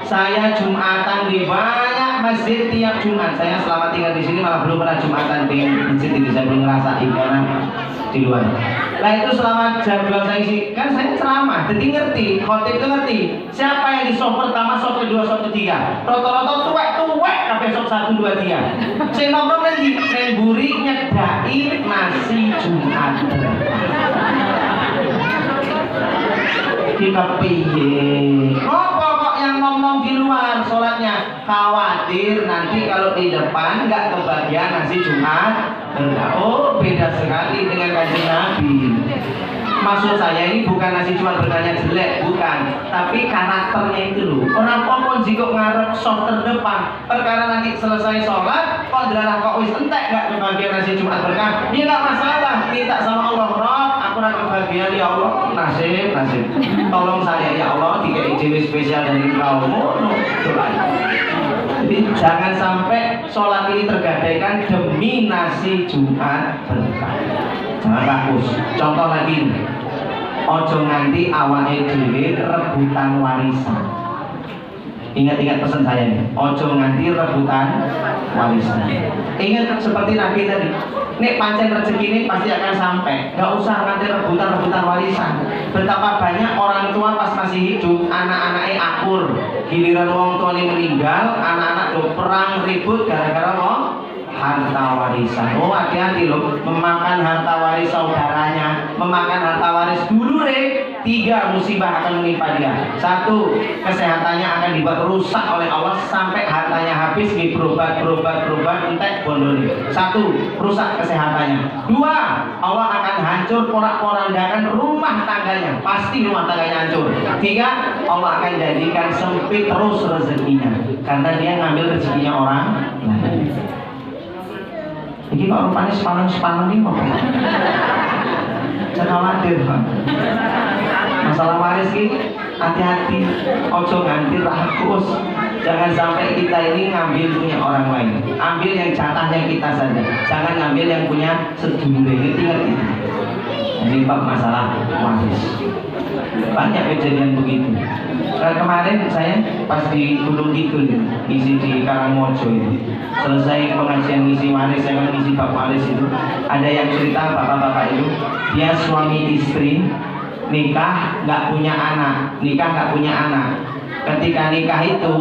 Saya Jumatan di banyak masjid tiap Jumat. Saya selama tinggal di sini malah belum pernah Jumatan di masjid ini. Saya belum ngerasain karena di luar. Lah itu selama jadwal saya isi, kan saya ceramah, jadi ngerti, khotib itu ngerti. Siapa yang di sop pertama, sop kedua, sop ketiga. Roto-roto tuwek, sampai sop 1, 2, 3. Saya nongkrong lagi, nemburi nyedai nasi Jumat. Kita piye? Kok yang ngomong di luar sholatnya khawatir nanti kalau di depan nggak kebagian nasi Jumat. Oh beda sekali dengan Kanjeng Nabi. Maksud saya ini bukan nasi Jumat berkahnya jelek, bukan, tapi karakternya itu loh. Orang kok jika ngarep sok terdepan, perkara nanti selesai sholat kok adalah kok wis entek nggak kebagian nasi Jumat berkah, dia nggak masalah, minta sama Allah, Rob aku nak kebagian ya Allah, nasib tolong saya ya Allah, dikasih jenis spesial dari kaummu. Jadi jangan sampai sholat ini tergadaikan demi nasi Jumat berkah. Jangan rakus. Contoh lagi, ojo nganti awake dhewe rebutan warisan. Ingat pesan saya nih, ojo nganti rebutan warisan. Ingat seperti Nabi tadi, nek pancen rezeki ini pasti akan sampai. Gak usah nganti rebutan warisan. Betapa banyak orang tua pas masih hidup, anak-anaknya akur. Giliran wong tua ini meninggal, anak-anak tuh perang ribut gara-gara wong harta warisan. Oh hati-hati loh, memakan harta waris saudaranya, memakan harta waris dulu deh. 3 musibah akan menimpa dia. 1, kesehatannya akan dibuat rusak oleh Allah sampai hartanya habis, berobat entek bondone. 1, rusak kesehatannya. 2, Allah akan hancur porak-porandakan rumah tangganya, pasti rumah tangganya hancur. 3, Allah akan jadikan sempit terus rezekinya karena dia ngambil rezekinya orang lain. Ini kok rupanya sepaneng ini apa? Jangan khawatir, Pak. Masalah waris ini hati-hati, ojo nganti rakus. Jangan sampai kita ini ngambil punya orang lain. Ambil yang jatahnya kita saja. Jangan ngambil yang punya sedulur. Ingat itu. Ini bab masalah waris. Banyak kejadian begitu. Kemarin saya pas di Gunung Kidul ngisi di Karangmojo itu, selesai pengajian ngisi waris, saya kan ngisi bab waris itu, ada yang cerita bapak-bapak itu, dia suami istri nikah nggak punya anak. Ketika nikah itu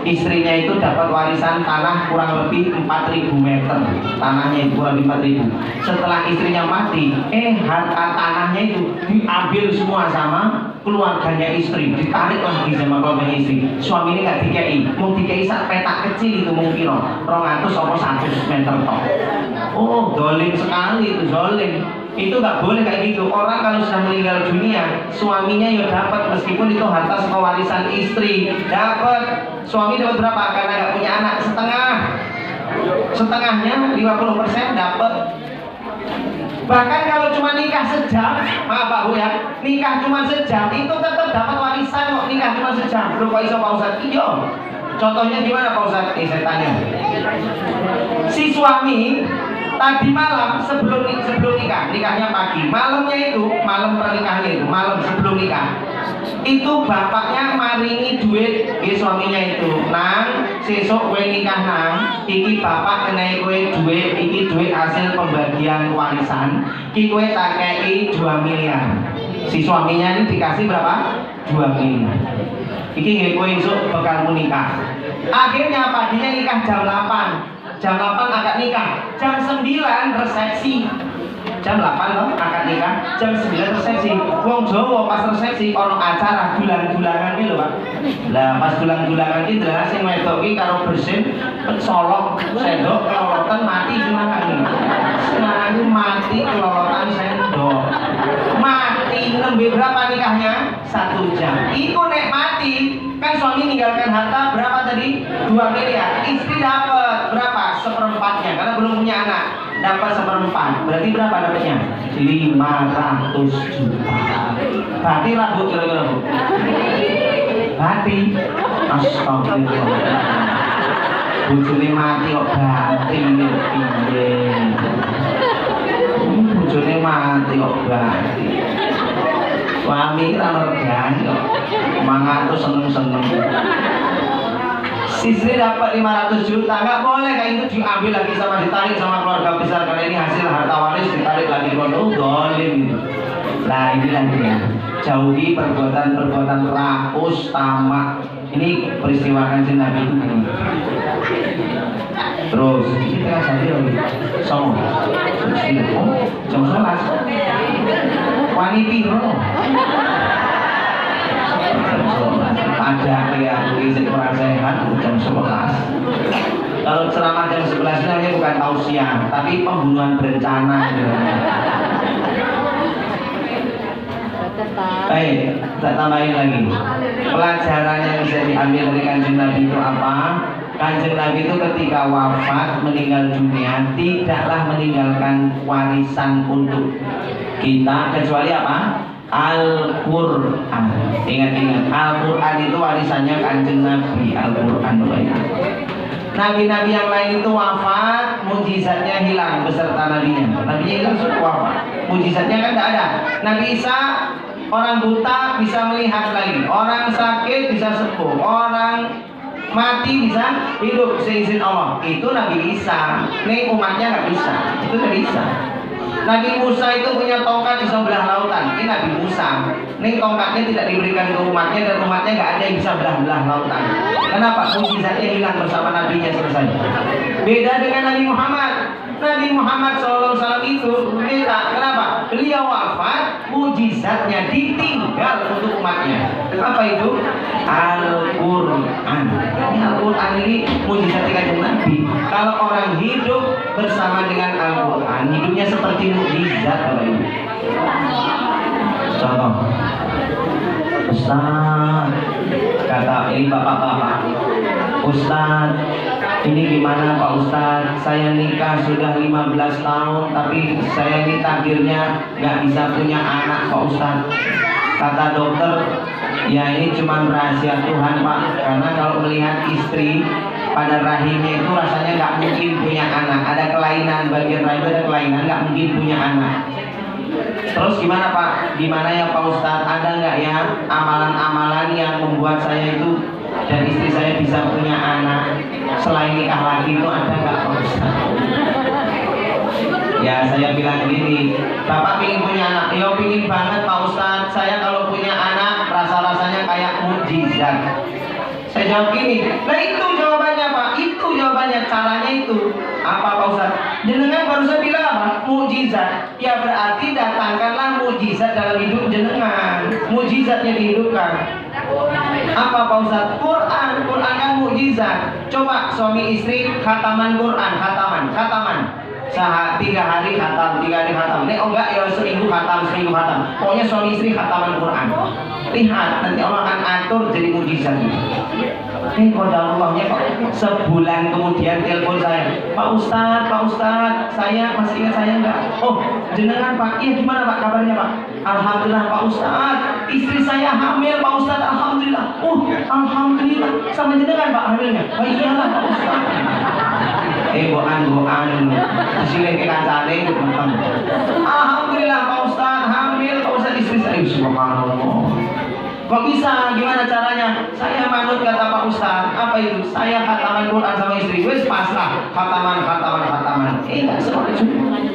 istrinya itu dapat warisan tanah kurang lebih 4.000 meter, tanahnya itu kurang lebih 4.000. Setelah istrinya mati, harta tanahnya itu diambil semua sama keluarganya istri, ditarik lagi sama keluarganya istri. Suami ini nggak dikei, mau dikei sak petak kecil itu mungkin 200 atau 100 meter toh. Oh, dolim sekali itu, dolim. Itu nggak boleh kayak gitu. Orang kalau sudah meninggal dunia, suaminya ya dapat, meskipun itu harta warisan istri dapat. Suami dapat berapa? Karena nggak punya anak, setengahnya 50% dapat. Bahkan kalau cuma nikah sejam, maaf Pak Bu ya, nikah cuma sejam itu tetap dapat warisan kok. Nikah cuma sejam. Loh kok iso Pak Ustadz? Iya. Contohnya gimana Pak Ustadz? Saya tanya. Si suami tadi malam sebelum nikahnya pagi, malamnya itu, malam pernikahannya itu, malam sebelum nikah, itu bapaknya maringi duit ke suaminya itu, nang sesok gue nikah nang, iki bapak kenai gue duit, iki duit hasil pembagian warisan, iki gue tak kei 2 miliar. Si suaminya ini dikasih berapa? 2 miliar. Iki gue esok bakal nikah. Akhirnya paginya nikah jam 8. Jam 8 akad nikah, jam 9 resepsi. Jam 8 loh akad nikah, jam 9 resepsi. Wong Jawa pas resepsi ono acara dulang-dulangan iki lho, Pak. Lah pas dulang-dulangan iki jelas sing wedok iki karo bersin, solok, sendok, kelolotan mati silakan. Sekarang mati kelolotan sendok. Mati nembe berapa nikahnya? 1 jam. Iku nek mati kan suami meninggalkan harta berapa tadi? 2 miliar. Istri dapat berapa? 1/4-nya karena belum punya anak. Dapat 1/4. Berarti berapa dapatnya? 500 juta. Berarti rabu kira-kira Bu. Berarti astagfirullah. Bojone mati kok ganti piye. Bojone mati kok ganti. Suami kita mergani kok. Mangan tuh seneng-seneng. Istri dapat 500 juta, nggak boleh kayak itu diambil lagi sama ditarik sama keluarga besar karena ini hasil harta waris, ditarik lagi kono dolim gitu. Nah inilah dia, jauhi perbuatan rakus, tamak. Ini peristiwa Kanjeng Nabi itu begini. Terus kita saja lagi sama jam 11 wanita ada kayak gizi kurang sehat jam 11. Kalau ceramah jam 11 ini namanya bukan tausiah, tapi pembunuhan berencana. Baik, kita tambahin lagi. Pelajaran yang bisa diambil dari Kanjeng Nabi itu apa? Kanjeng Nabi itu ketika wafat meninggal dunia tidaklah meninggalkan warisan untuk kita kecuali apa? Al-Quran. Ingat-ingat, Al-Quran itu warisannya Kanjeng Nabi. Al-Quran. Nabi-nabi yang lain itu wafat, mujizatnya hilang beserta nabinya. Nabinya hilang sudah wafat, mujizatnya kan tidak ada. Nabi Isa orang buta bisa melihat lagi, orang sakit bisa sembuh, orang mati bisa hidup seizin Allah. Itu Nabi Isa. Nih umatnya nggak bisa. Itu nggak bisa. Nabi Musa itu punya tongkat di sebelah lautan. Ini Nabi Musa. Ini tongkatnya tidak diberikan ke umatnya dan umatnya nggak ada yang bisa belah-belah lautan. Kenapa? Mujizatnya hilang bersama nabinya selesai. Beda dengan Nabi Muhammad. Nabi Muhammad SAW itu beda. Kenapa? Beliau wafat, mujizatnya ditinggal untuk umatnya. Apa itu? Al-Quran. Al-Quran ini mujizat Kanjeng Nabi. Kalau orang hidup bersama dengan Al-Quran, hidupnya seperti mujizat. Contoh, Ustaz, kata ini bapak-bapak, Ustaz, Ini gimana Pak Ustadz? Saya nikah sudah 15 tahun, tapi saya ini takdirnya nggak bisa punya anak Pak Ustadz. Kata dokter, ya ini cuma rahasia Tuhan Pak. Karena kalau melihat istri pada rahimnya itu rasanya nggak mungkin punya anak. Ada kelainan, bagian rahim ada kelainan, nggak mungkin punya anak. Terus gimana Pak? Gimana ya Pak Ustadz? Ada nggak ya amalan-amalan yang membuat saya itu dan istri saya bisa punya anak selain nikah lagi itu ada nggak Pak Ustadz? Ya saya bilang gini, Bapak ingin punya anak? Ya ingin banget Pak Ustadz. Saya kalau punya anak rasa-rasanya kayak mukjizat. Saya jawab gini, nah itu jawabannya Pak, itu jawabannya, caranya itu apa Pak Ustadz? Jenengan barusan bilang apa? Mukjizat. Ya berarti datangkanlah mukjizat dalam hidup jenengan. Mukjizatnya dihidupkan. Apa Pak Ustadz? Quran, Quran kan mukjizat. Coba suami istri khataman Quran, khataman. 3 hari khatam, 3 hari khatam. Nek enggak ya seminggu khatam. Pokoknya suami istri khataman Quran. Lihat, nanti Allah akan atur jadi mukjizat. Qadarullah-nya Pak. Sebulan kemudian telepon saya, Pak Ustadz, saya masih ingat saya enggak? Oh, jenengan Pak. Iya gimana Pak kabarnya Pak? Alhamdulillah Pak Ustadz, istri saya hamil Pak Ustadz, alhamdulillah. Oh, alhamdulillah. Sama jenengan Pak hamilnya? Oh iyalah Pak Ustadz. Goan disini ke kancane alhamdulillah Pak Ustadz hamil Pak Ustadz istri saya. Subhanallah. Kok bisa? Gimana caranya? Saya manut kata Pak Ustadz. Apa itu? Saya khataman Quran sama istri. Wes pasrah. Khataman. Enggak seperti itu.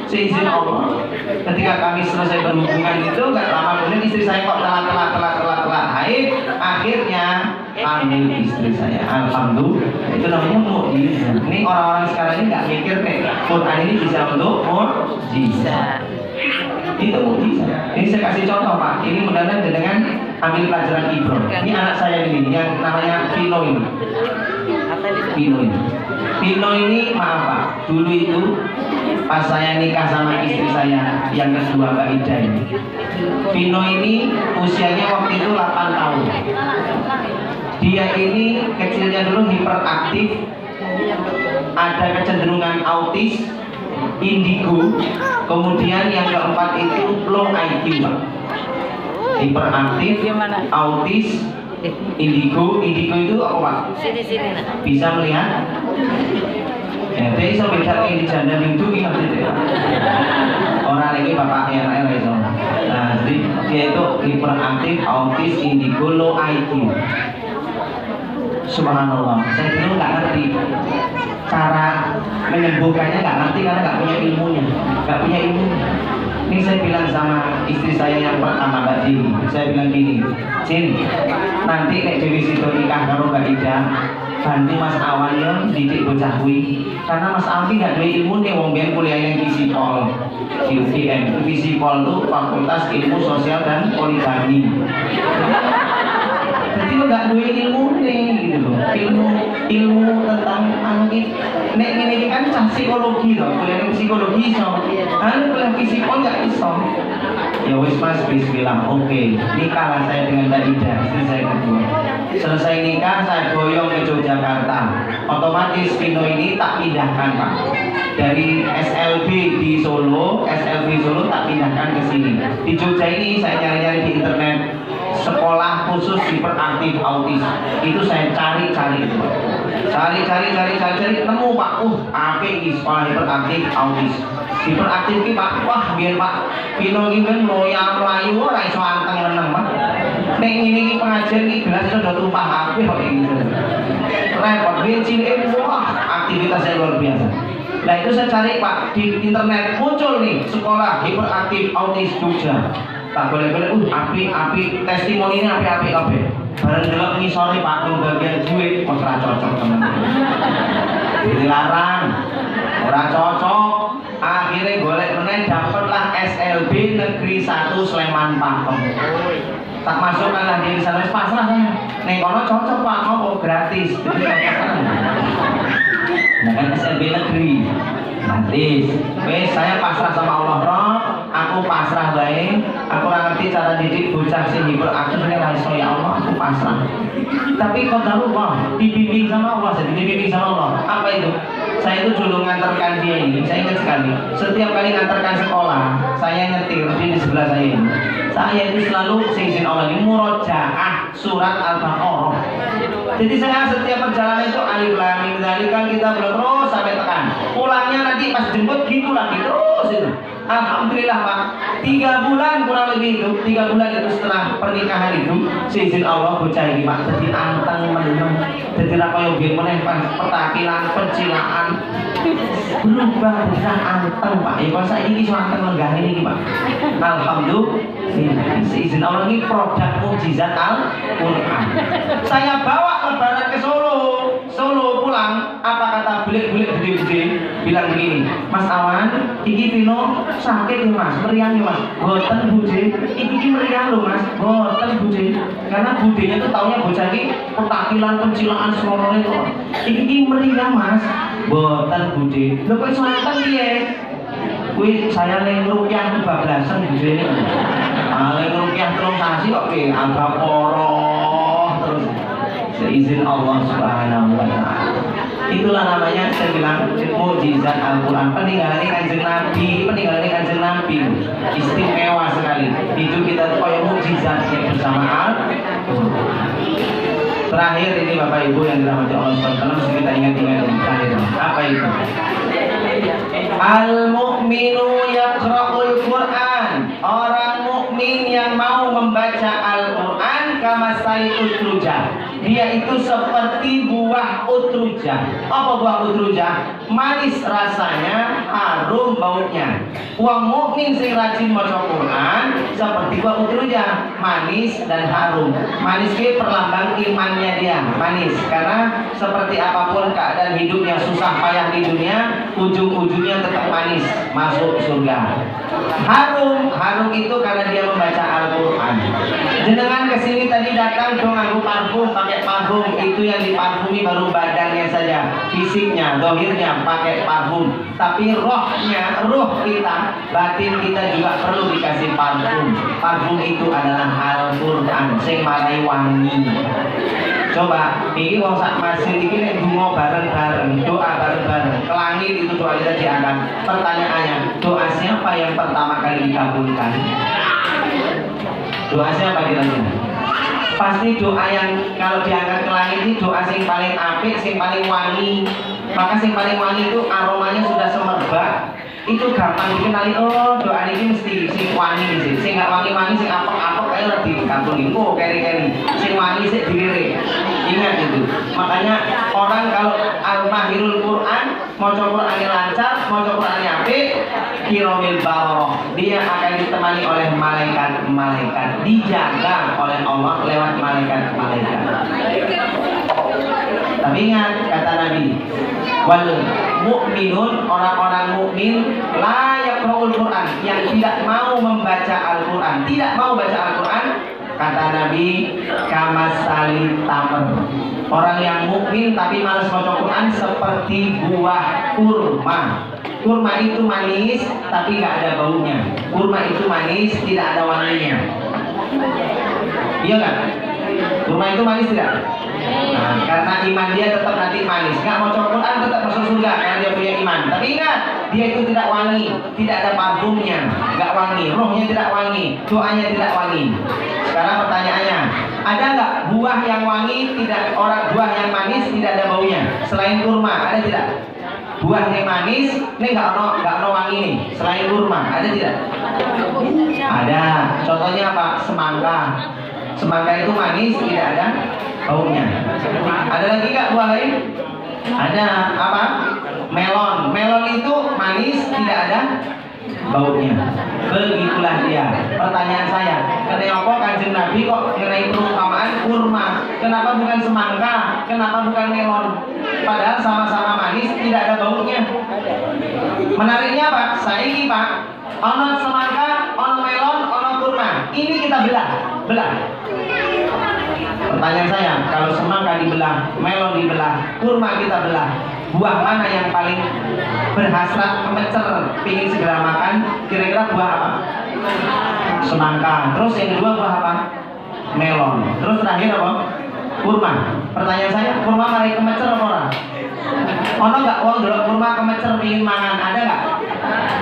Seizin Allah. Ketika kami selesai berhubungan itu, nggak lama kemudian istri saya kok telat haid. Akhirnya hamil istri saya. Alhamdulillah. Itu namanya mukjizat. Ini orang-orang sekarang ini nggak mikir nih. Quran ini bisa untuk mukjizat. Itu mukjizat. Ini saya kasih contoh Pak. Ini mudah-mudahan dengan ambil pelajaran Ibro. Ini anak saya ini yang namanya Vino ini. Vino ini maaf Pak. Dulu itu pas saya nikah sama istri saya yang kedua Mbak Ida ini. Vino ini usianya waktu itu 8 tahun. Dia ini kecilnya dulu hiperaktif, ada kecenderungan autis, indigo, kemudian yang keempat itu low IQ Pak. Hiperaktif, autis, indigo itu apa Pak? Bisa melihat? Ya, dia bisa beda ini janda itu gimana? Orang ini bapaknya anak itu. Nah, jadi dia itu hiperaktif, autis, indigo, low IQ. Subhanallah, saya dulu nggak ngerti cara menyembuhkannya, nggak ngerti karena nggak punya ilmunya. Ini saya bilang sama istri saya yang pertama Mbak Jin, saya bilang gini, Jin, nanti nek Dewi Sido nikah karo Mbak Ida, bantu Mas Awan ya didik bocah kuwi. Karena Mas Awan nggak ada ilmu nih, wong biyen kuliahnya Visipol, di UGM. Visipol itu Fakultas Ilmu Sosial dan Poligami. Jadi lo gak duwe ilmu nih gitu loh. Ilmu tentang nek ini kan cah psikologi loh, kuliah psikologi so. Kuliah psikologi gak iso. Ya wis Mas bismillah. Oke, nikahlah saya dengan Mbak Ida, istri saya kedua. Selesai nikah saya boyong ke Yogyakarta. Otomatis Vino ini tak pindahkan Pak. Dari SLB Solo tak pindahkan ke sini. Di Jogja ini saya nyari-nyari di internet sekolah khusus hiperaktif autis. Itu saya cari itu. Cari nemu Pak. Apik sekolah hiperaktif autis. Hiperaktif ki Pak. Wah, biar Pak Vino iki kan loyal mlayu ora iso anteng meneng Pak. Nek ngene iki pengajian iki gelas iso do tumpah apik kok iki. Repot biyen cilik wah, aktivitasnya luar biasa. Nah itu saya cari Pak di internet muncul nih sekolah hiperaktif autis Jogja. Tak boleh-boleh, api testimoninya api. Bareng delok ngisore Pak nang bagian duit ora cocok teman-teman. Dilarang, ora cocok. Akhirnya golek meneh dapatlah SLB Negeri 1 Sleman Pakem. Tak masukkan lah di sana pasrah saya. Nek kono cocok Pak, mau gratis. Jadi nah kan SLB negeri. Gratis. Wes saya pasrah sama Allah Rob. Aku pasrah baik. Aku ngerti cara didik bocah sing hiperaktif ini ra iso ya Allah, aku pasrah. Tapi qadarullah, dibimbing sama Allah, jadi dibimbing sama Allah. Apa itu? Saya itu dulu ngantarkan dia ini, saya ingat sekali. Setiap kali ngantarkan sekolah, saya nyetir di sebelah saya ini. Saya itu selalu seizin Allah ini murojaah surat Al-Baqarah. Jadi saya setiap perjalanan itu alif lam mim dzalika kita terus sampai tekan. Pulangnya nanti pas jemput gitu lagi terus itu. Alhamdulillah Pak, 3 bulan kurang lebih itu, 3 bulan itu setelah pernikahan itu, seizin Allah bocah ini Pak, jadi anteng meneng, jadi apa yang biar menempel pertakilan, pencilaan, berubah jadi anteng Pak. Ya kalau saya ini cuma anteng lenggah ini Pak. Alhamdulillah, seizin Allah ini produk mukjizat Al-Quran. Saya bawa lebaran ke Solo pulang, apa kata bulik-bulik gede-gede bilang begini, Mas Awan, iki Vino sakit ya Mas, meriang ya Mas, boten Bude, iki meriang loh Mas, boten Bude, karena budenya tuh taunya bocah ini petakilan, pencilaan, semuanya itu, iki meriang Mas, boten Bude, lo kok semangat dia? Kui saya lagi ngerukyah bablasan Bude ini, lagi ngerukyah terus sasi kok pi, agak poroh terus. Seizin Allah Subhanahu wa Ta'ala. Itulah namanya saya bilang mukjizat Al-Quran. Peninggalan Kanjeng Nabi, istimewa sekali. Hidup kita itu kayak mukjizat yang bersama Al-Quran. Terakhir ini Bapak Ibu yang dirahmati Allah Subhanahu wa Ta'ala, mesti kita ingat-ingat ini terakhir. Apa itu? Al-mu'minu yaqra'ul Qur'an. Orang mukmin yang mau membaca Al-Quran kamasali utrujah. Dia itu seperti buah utrujah. Apa buah utrujah? Manis rasanya, harum baunya. Wong mukmin sing rajin maca Quran seperti buah utrujah, manis dan harum. Manis itu perlambang imannya dia, manis. Karena seperti apapun keadaan hidupnya susah payah di dunia, ujung-ujungnya tetap manis, masuk surga. Harum itu karena dia membaca Al-Quran. Jenengan kesini tadi datang dong nganggo parfum, pakai parfum, itu yang diparfumi baru badannya saja, fisiknya, dohirnya pakai parfum, tapi rohnya, roh kita, batin kita juga perlu dikasih parfum. Parfum itu adalah Al-Quran, sing marai wangi. Coba, ini wong sak masjid ini nek donga bareng-bareng, doa bareng-bareng, ke langit itu doa kita diangkat. Pertanyaannya, doa siapa yang pertama kali dikabulkan? Doa siapa kira-kira? Pasti doa yang kalau diangkat ke langit itu doa sing paling apik, sing paling wangi. Maka sing paling wangi itu aromanya sudah semerbak. Itu gampang dikenali. Oh, doa ini mesti sing wangi sih. Sing gak wangi-wangi, sing apek-apek kayak lebih dikabulin. Oh, keri-keri. Sing wangi sih dilirik. Ingat itu. Makanya orang kalau al-mahirul Quran, maca Qurannya lancar, maca Qurannya apik, kiromil baroroh, dia akan ditemani oleh malaikat-malaikat, dijaga oleh Allah lewat malaikat-malaikat. Tapi ingat kata Nabi, wal mu'minun, orang-orang mukmin la yaqra'ul Quran, yang tidak mau membaca Al-Quran, tidak mau baca Al-Quran, kata Nabi, kamasali tamr. Orang yang mukmin tapi malas baca Quran seperti buah kurma. Kurma itu manis tapi nggak ada baunya. Kurma itu manis, tidak ada wanginya. Iya nggak? Kurma itu manis tidak? Nah, karena iman dia tetap nanti manis. Nggak mau baca Quran tetap masuk surga karena dia punya iman. Tapi ingat, dia itu tidak wangi, tidak ada parfumnya, nggak wangi, rohnya tidak wangi, doanya tidak wangi. Sekarang pertanyaannya, ada nggak buah yang wangi, tidak orang buah yang manis tidak ada baunya selain kurma? Ada tidak? Buah yang manis ini nggak ono wangi nih selain kurma, ada tidak? Ada. Contohnya apa? Semangka. Semangka itu manis, tidak ada baunya. Ada lagi nggak buah lain? Ada. Apa? Melon. Melon itu manis, tidak ada baunya. Begitulah dia. Pertanyaan saya, kenapa Kanjeng Nabi kok mengenai perumpamaan kurma? Kenapa bukan semangka? Kenapa bukan melon? Padahal sama-sama manis, tidak ada baunya. Menariknya Pak, saiki Pak, ono semangka, ono melon, ono kurma. Ini kita belah. Pertanyaan saya, kalau semangka dibelah, melon dibelah, kurma kita belah, buah mana yang paling berhasrat, kemecer, pingin segera makan? Kira-kira buah apa? Semangka. Terus yang kedua buah apa? Melon. Terus terakhir apa? kurma. Pertanyaan saya, kurma mari kemecer apa ora? Ono nggak wong delok kurma kemecer pengin mangan, ada nggak?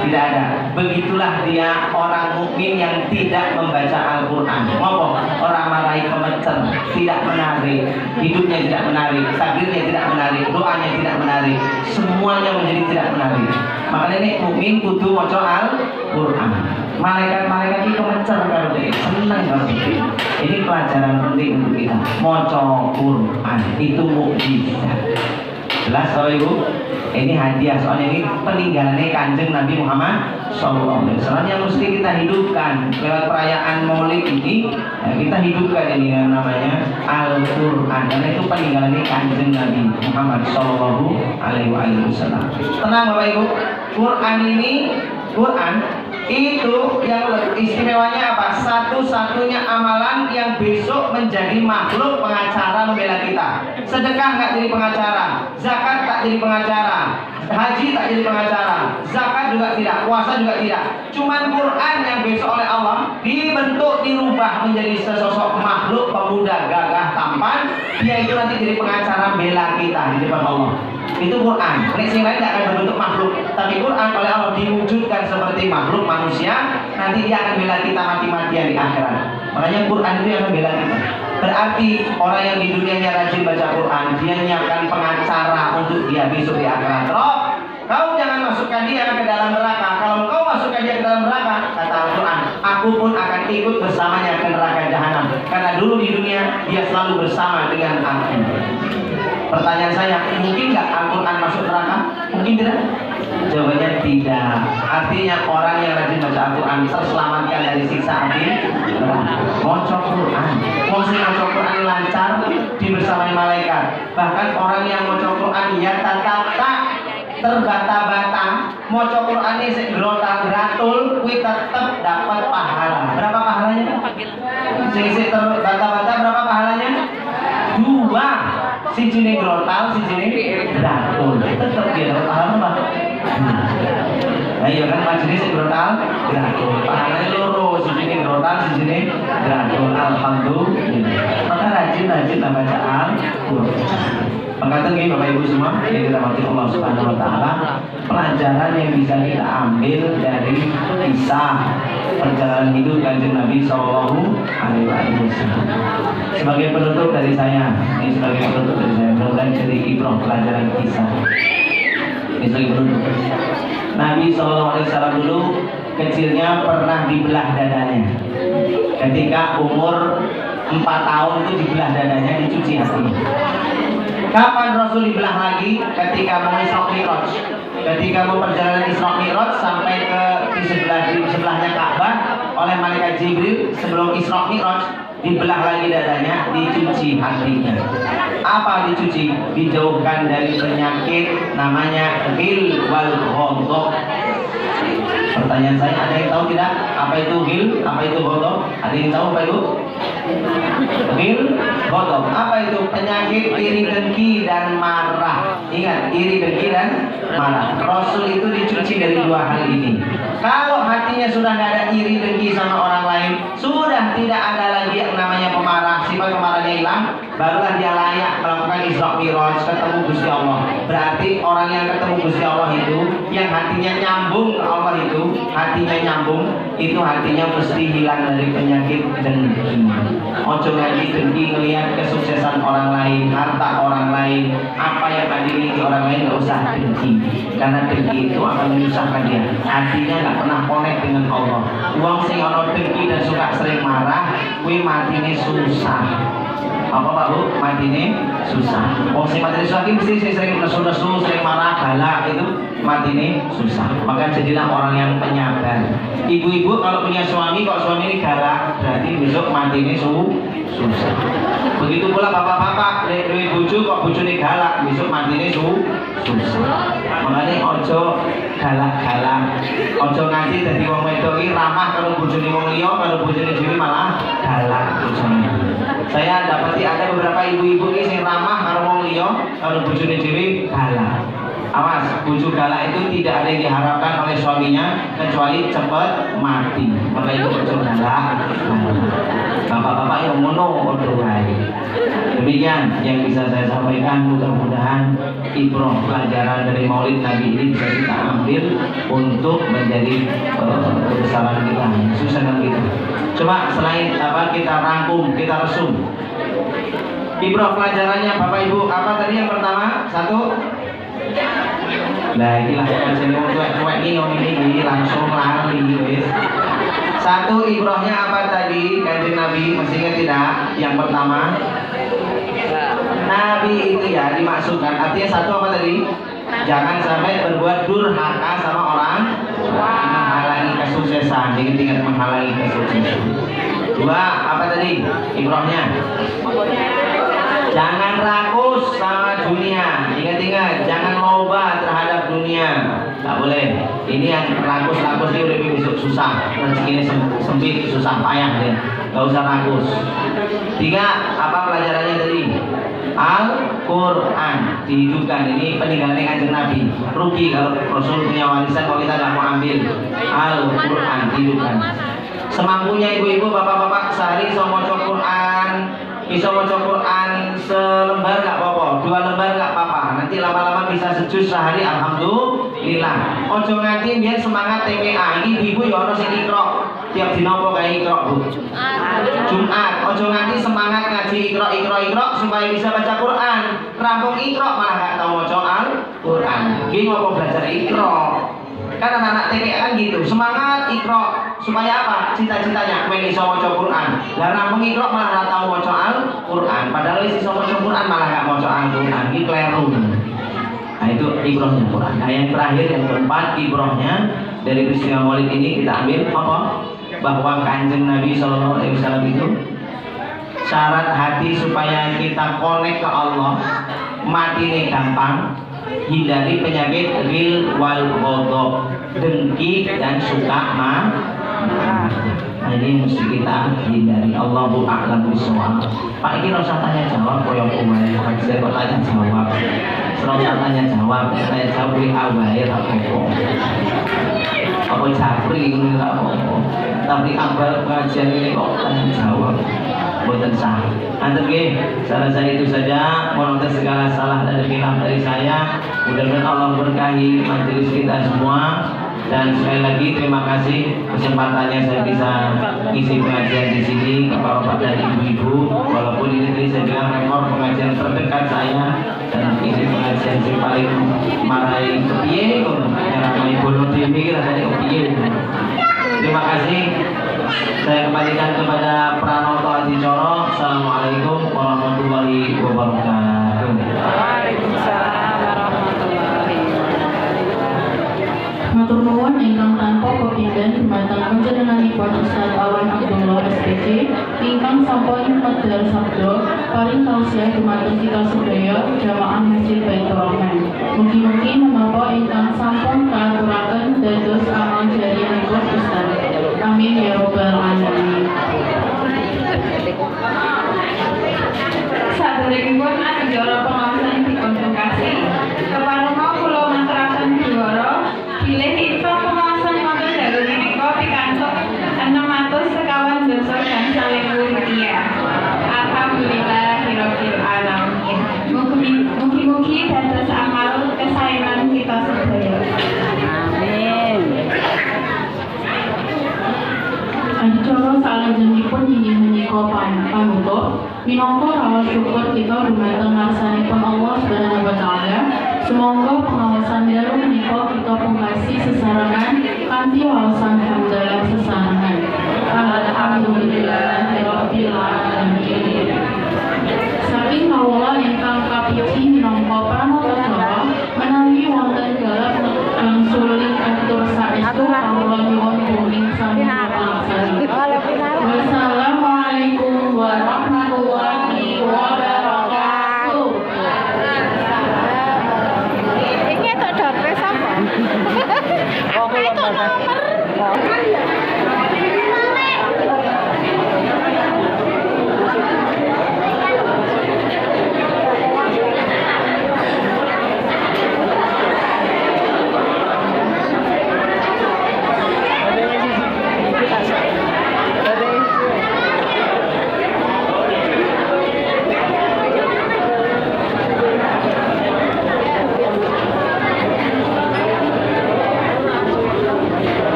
Tidak ada. Begitulah dia orang mukmin yang tidak membaca Al-Quran. Ngopo? Orang marahi kemecer, tidak menarik, hidupnya tidak menarik, takdirnya tidak menarik, doanya tidak menarik, semuanya menjadi tidak menarik. Makanya ini mukmin kudu maca Al-Quran. Malaikat-malaikat itu kemecer kalau dia senang kalau dia. Ini pelajaran penting untuk kita. Maca Quran itu mukjizat. Jelas Bapak Ibu? Ini hadiah, soalnya ini peninggalannya Kanjeng Nabi Muhammad SAW yang mesti kita hidupkan lewat perayaan Maulid ini. Kita hidupkan ini yang namanya Al-Quran, karena itu peninggalannya Kanjeng Nabi Muhammad SAW. Tenang Bapak Ibu, Quran itu yang istimewanya apa? Satu-satunya amalan yang besok menjadi makhluk pengacara membela kita. Sedekah nggak jadi pengacara, zakat tak jadi pengacara, haji tak jadi pengacara, zakat juga tidak, puasa juga tidak. Cuman Quran yang besok oleh Allah dibentuk, dirubah menjadi sesosok makhluk pemuda gagah tampan. Dia itu nanti jadi pengacara bela kita di depan Allah. Itu Quran. Yang lain tidak akan berbentuk makhluk, tapi Quran oleh Allah diwujudkan seperti makhluk manusia. Nanti dia akan bela kita mati-matian di akhirat. Makanya Quran itu yang akan bela kita. Berarti orang yang di dunianya rajin baca Quran, dia nyiapkan pengacara untuk dia besok di akhirat. Rob, kau jangan masukkan dia ke dalam neraka. Kalau kau masukkan dia ke dalam neraka, kata Al-Quran, aku pun akan ikut bersamanya ke neraka jahanam. Karena dulu di dunia dia selalu bersama dengan aku. Pertanyaan saya, mungkin nggak Al-Quran masuk neraka? Mungkin tidak? Jawabannya tidak. Artinya orang yang rajin baca Al-Quran terselamatkan dari siksa api neraka. Maca Quran, maca Quran lancar dibersamai malaikat. Bahkan orang yang maca Quran ya tata terbata-bata, maca Quran ini grotal-gratul, kuwi tetap dapat pahala. Berapa pahalanya? Sing terbata-bata berapa pahalanya? 2. Si jenis grotal, si jenis gratul, tetap dia dapat pahala apa? Nah iya kan majelis grotal, gratul, pahalanya loro, si jenis grotal, si jenis gratul. Alhamdulillah. Maka rajin baca Al-Quran. Mengatakan ini Bapak Ibu semua yang dirahmati Allah Subhanahu Wa Taala, pelajaran yang bisa kita ambil dari kisah perjalanan hidup Kanjeng Nabi Sallallahu Alaihi Wasallam. Sebagai penutup dari saya, mudah-mudahan jadi ibrah pelajaran kisah. Ini sebagai penutup. Nabi Sallallahu Alaihi Wasallam dulu kecilnya pernah dibelah dadanya. Ketika umur 4 tahun itu dibelah dadanya, dicuci hatinya. Kapan Rasul dibelah lagi? Ketika mau Isra Mi'raj. Ketika mau perjalanan Isra Mi'raj sampai ke di sebelahnya Ka'bah oleh malaikat Jibril, sebelum Isra Mi'raj dibelah lagi dadanya, dicuci hatinya. Apa dicuci? Dijauhkan dari penyakit namanya ghil wal ghadab. Pertanyaan saya, ada yang tahu tidak? Apa itu ghil? Apa itu ghadab? Ada yang tahu Pak Ibu? Ghil, ghadab. Apa itu? Penyakit iri dengki dan marah. Ingat, iri dengki dan marah. Rasul itu dicuci dari 2 hal ini. Kalau hatinya sudah nggak ada iri dengki sama orang lain, sudah tidak ada lagi yang namanya pemarah, sifat pemarahnya hilang, barulah dia layak melakukan Isra Mi'raj, ketemu Gusti Allah. Berarti orang yang ketemu Gusti Allah itu, yang hatinya nyambung ke Allah itu, hatinya nyambung, itu hatinya mesti hilang dari penyakit dengki. Ojo lagi dengki ngelihat kesuksesan orang lain, harta orang lain, apa yang dimiliki orang lain, nggak usah dengki. Karena dengki itu akan menyusahkan dia. Hatinya nggak pernah connect dengan Allah. Uang sing ono dengki dan suka sering marah, kuwi matine susah. Apa Pak Bu? Matine susah. Wong sing matine susah mesti sering nesu-nesu, sering marah, galak, itu matine susah. Maka jadilah orang yang penyabar. Ibu-ibu kalau punya suami kok suami ini galak, berarti besok matine susah. Begitu pula bapak-bapak duwe bojo kok bojone galak, besok matine susah. Makanya ojo galak-galak, ojo nganti dadi wong wedok iki ramah karo bojone wong liya, karo bojone dhewe malah galak bojone. Saya dapati ada beberapa ibu-ibu ini yang ramah karo wong liya, karo bojone dhewe galak. Awas, bojo galak itu tidak ada yang diharapkan oleh suaminya kecuali cepat mati. Maka itu bojo galak. Bapak-bapak yang ngono ojo wae. Demikian yang bisa saya sampaikan, mudah-mudahan ibrah pelajaran dari Maulid Nabi ini bisa kita ambil untuk menjadi kebesaran kita, kesusahan kita. Coba selain kita rangkum, kita resum. Ibrah pelajarannya Bapak Ibu apa tadi yang pertama? Satu. Nah inilah yang jeneng cuek-cuek ini langsung lari wis. Satu ibrahnya apa tadi? Kanjeng Nabi masih ingat tidak? Yang pertama Nabi itu ya dimaksudkan artinya satu apa tadi? Jangan sampai berbuat durhaka sama orang menghalangi kesuksesan. Ingat-ingat menghalangi kesuksesan. Dua apa tadi? Ibrahnya jangan rakus sama dunia. Ingat-ingat, jangan loba terhadap dunia. Tak boleh. Ini yang rakus-rakus ini udah besok susah. Rezekinya sempit, susah payah dia. Gak usah rakus. Tiga, apa pelajarannya tadi? Al-Quran dihidupkan. Ini peninggalan Kanjeng Nabi. Rugi kalau Rasul punya warisan kalau kita gak mau ambil. Al-Quran dihidupkan. Semampunya ibu-ibu, bapak-bapak sehari bisa maca Quran. Bisa maca Quran selembar gak apa-apa, 2 lembar gak apa-apa. Nanti lama-lama bisa sejus sehari, alhamdulillah. Ojo nganti biar semangat TPA. Ini ibu ya ono sing ikro. Tiap dina apa kae ikro, Bu? Jumat. Ojo nganti semangat ngaji ikro supaya bisa baca Quran. Rampung ikro malah gak tau maca Al-Quran. Iki ngopo belajar ikro? Kan anak-anak TPA kan gitu, semangat ikro supaya apa? Cita-citanya pengen iso maca Quran. Lah rampung ikro malah ora tau maca Al-Quran. Padahal wis iso maca Quran malah gak maca Al-Quran. Iki kleru. Nah itu ibrahnya Quran. Nah yang terakhir yang keempat ibrahnya dari peristiwa Maulid ini kita ambil apa? Bahwa Kanjeng Nabi SAW itu syarat hati supaya kita connect ke Allah, mati ini gampang. Hindari penyakit ril wal ghadab, dengki dan suka marah. Nah, ini mesti kita hindari. Allahu a'lam bishawab. Pak ini rasa tanya jawab koyo umai, saya kok tanya jawab. Rasa tanya jawab, saya jawab di awair apa japri ini apa. Tapi abal pengajian ini kok tanya jawab. Boten sah. Antum nggih, saya itu saja. Mohon segala salah dan khilaf dari saya. Mudah-mudahan Allah berkahi majelis kita semua. Dan sekali lagi terima kasih kesempatannya saya bisa isi pengajian di sini Bapak-bapak dan ibu-ibu. Walaupun ini tadi saya bilang rekor pengajian terdekat saya dan ini pengajian yang paling marahi kepiye ramai bono demi rasanya kepiye. Terima kasih. Saya kembalikan kepada Pranoto Adicoro. Assalamualaikum warahmatullahi wabarakatuh. Waalaikumsalam warahmatullahi wabarakatuh. Matur nuwun ingkang tanpa kepinten dumateng panjenenganipun Ustaz Awan Abdullah SPC ingkang sampun medal sabda paring tausiah dumateng kita sedaya jamaah Masjid Baitur Rahman. Mugi-mugi menapa ingkang sampun kaaturaken dados amal jariyahipun Ustaz. Amin ya robbal alamin. Saderengipun adicara pengawasan dikonvokasi keparengga kula maturaken juara bilih kita pengawasan wonten dalu menika pikantuk 600 sekawan dosa dan saling rupiah. Alhamdulillahirabbil alamin. Mugi-mugi dados amal kesayangan kita sedaya. Amin. Adicara salajengipun inggih menika panutup minangka rawuh syukur kita dumateng ngarsanipun Allah Subhanahu wa taala. Semoga pengawasan dalu menika kita pungkasi sesarengan kanthi wawasan hamdalah sesarengan. Alhamdulillahirabbil alamin. Saking kawula ingkang kapiji minangka pranata Jawa menawi wonten galak suling atur saestu kawula nyuwun kuning sami palaksani. Wassalamualaikum warahmatullahi wabarakatuh. Ini tak dapat apa? Itu nomor.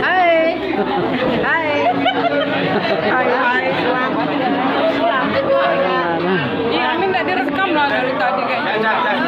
Hai. Hai. Hai. Hai. Selamat. Ini Amin nggak direkam lah dari tadi kayaknya.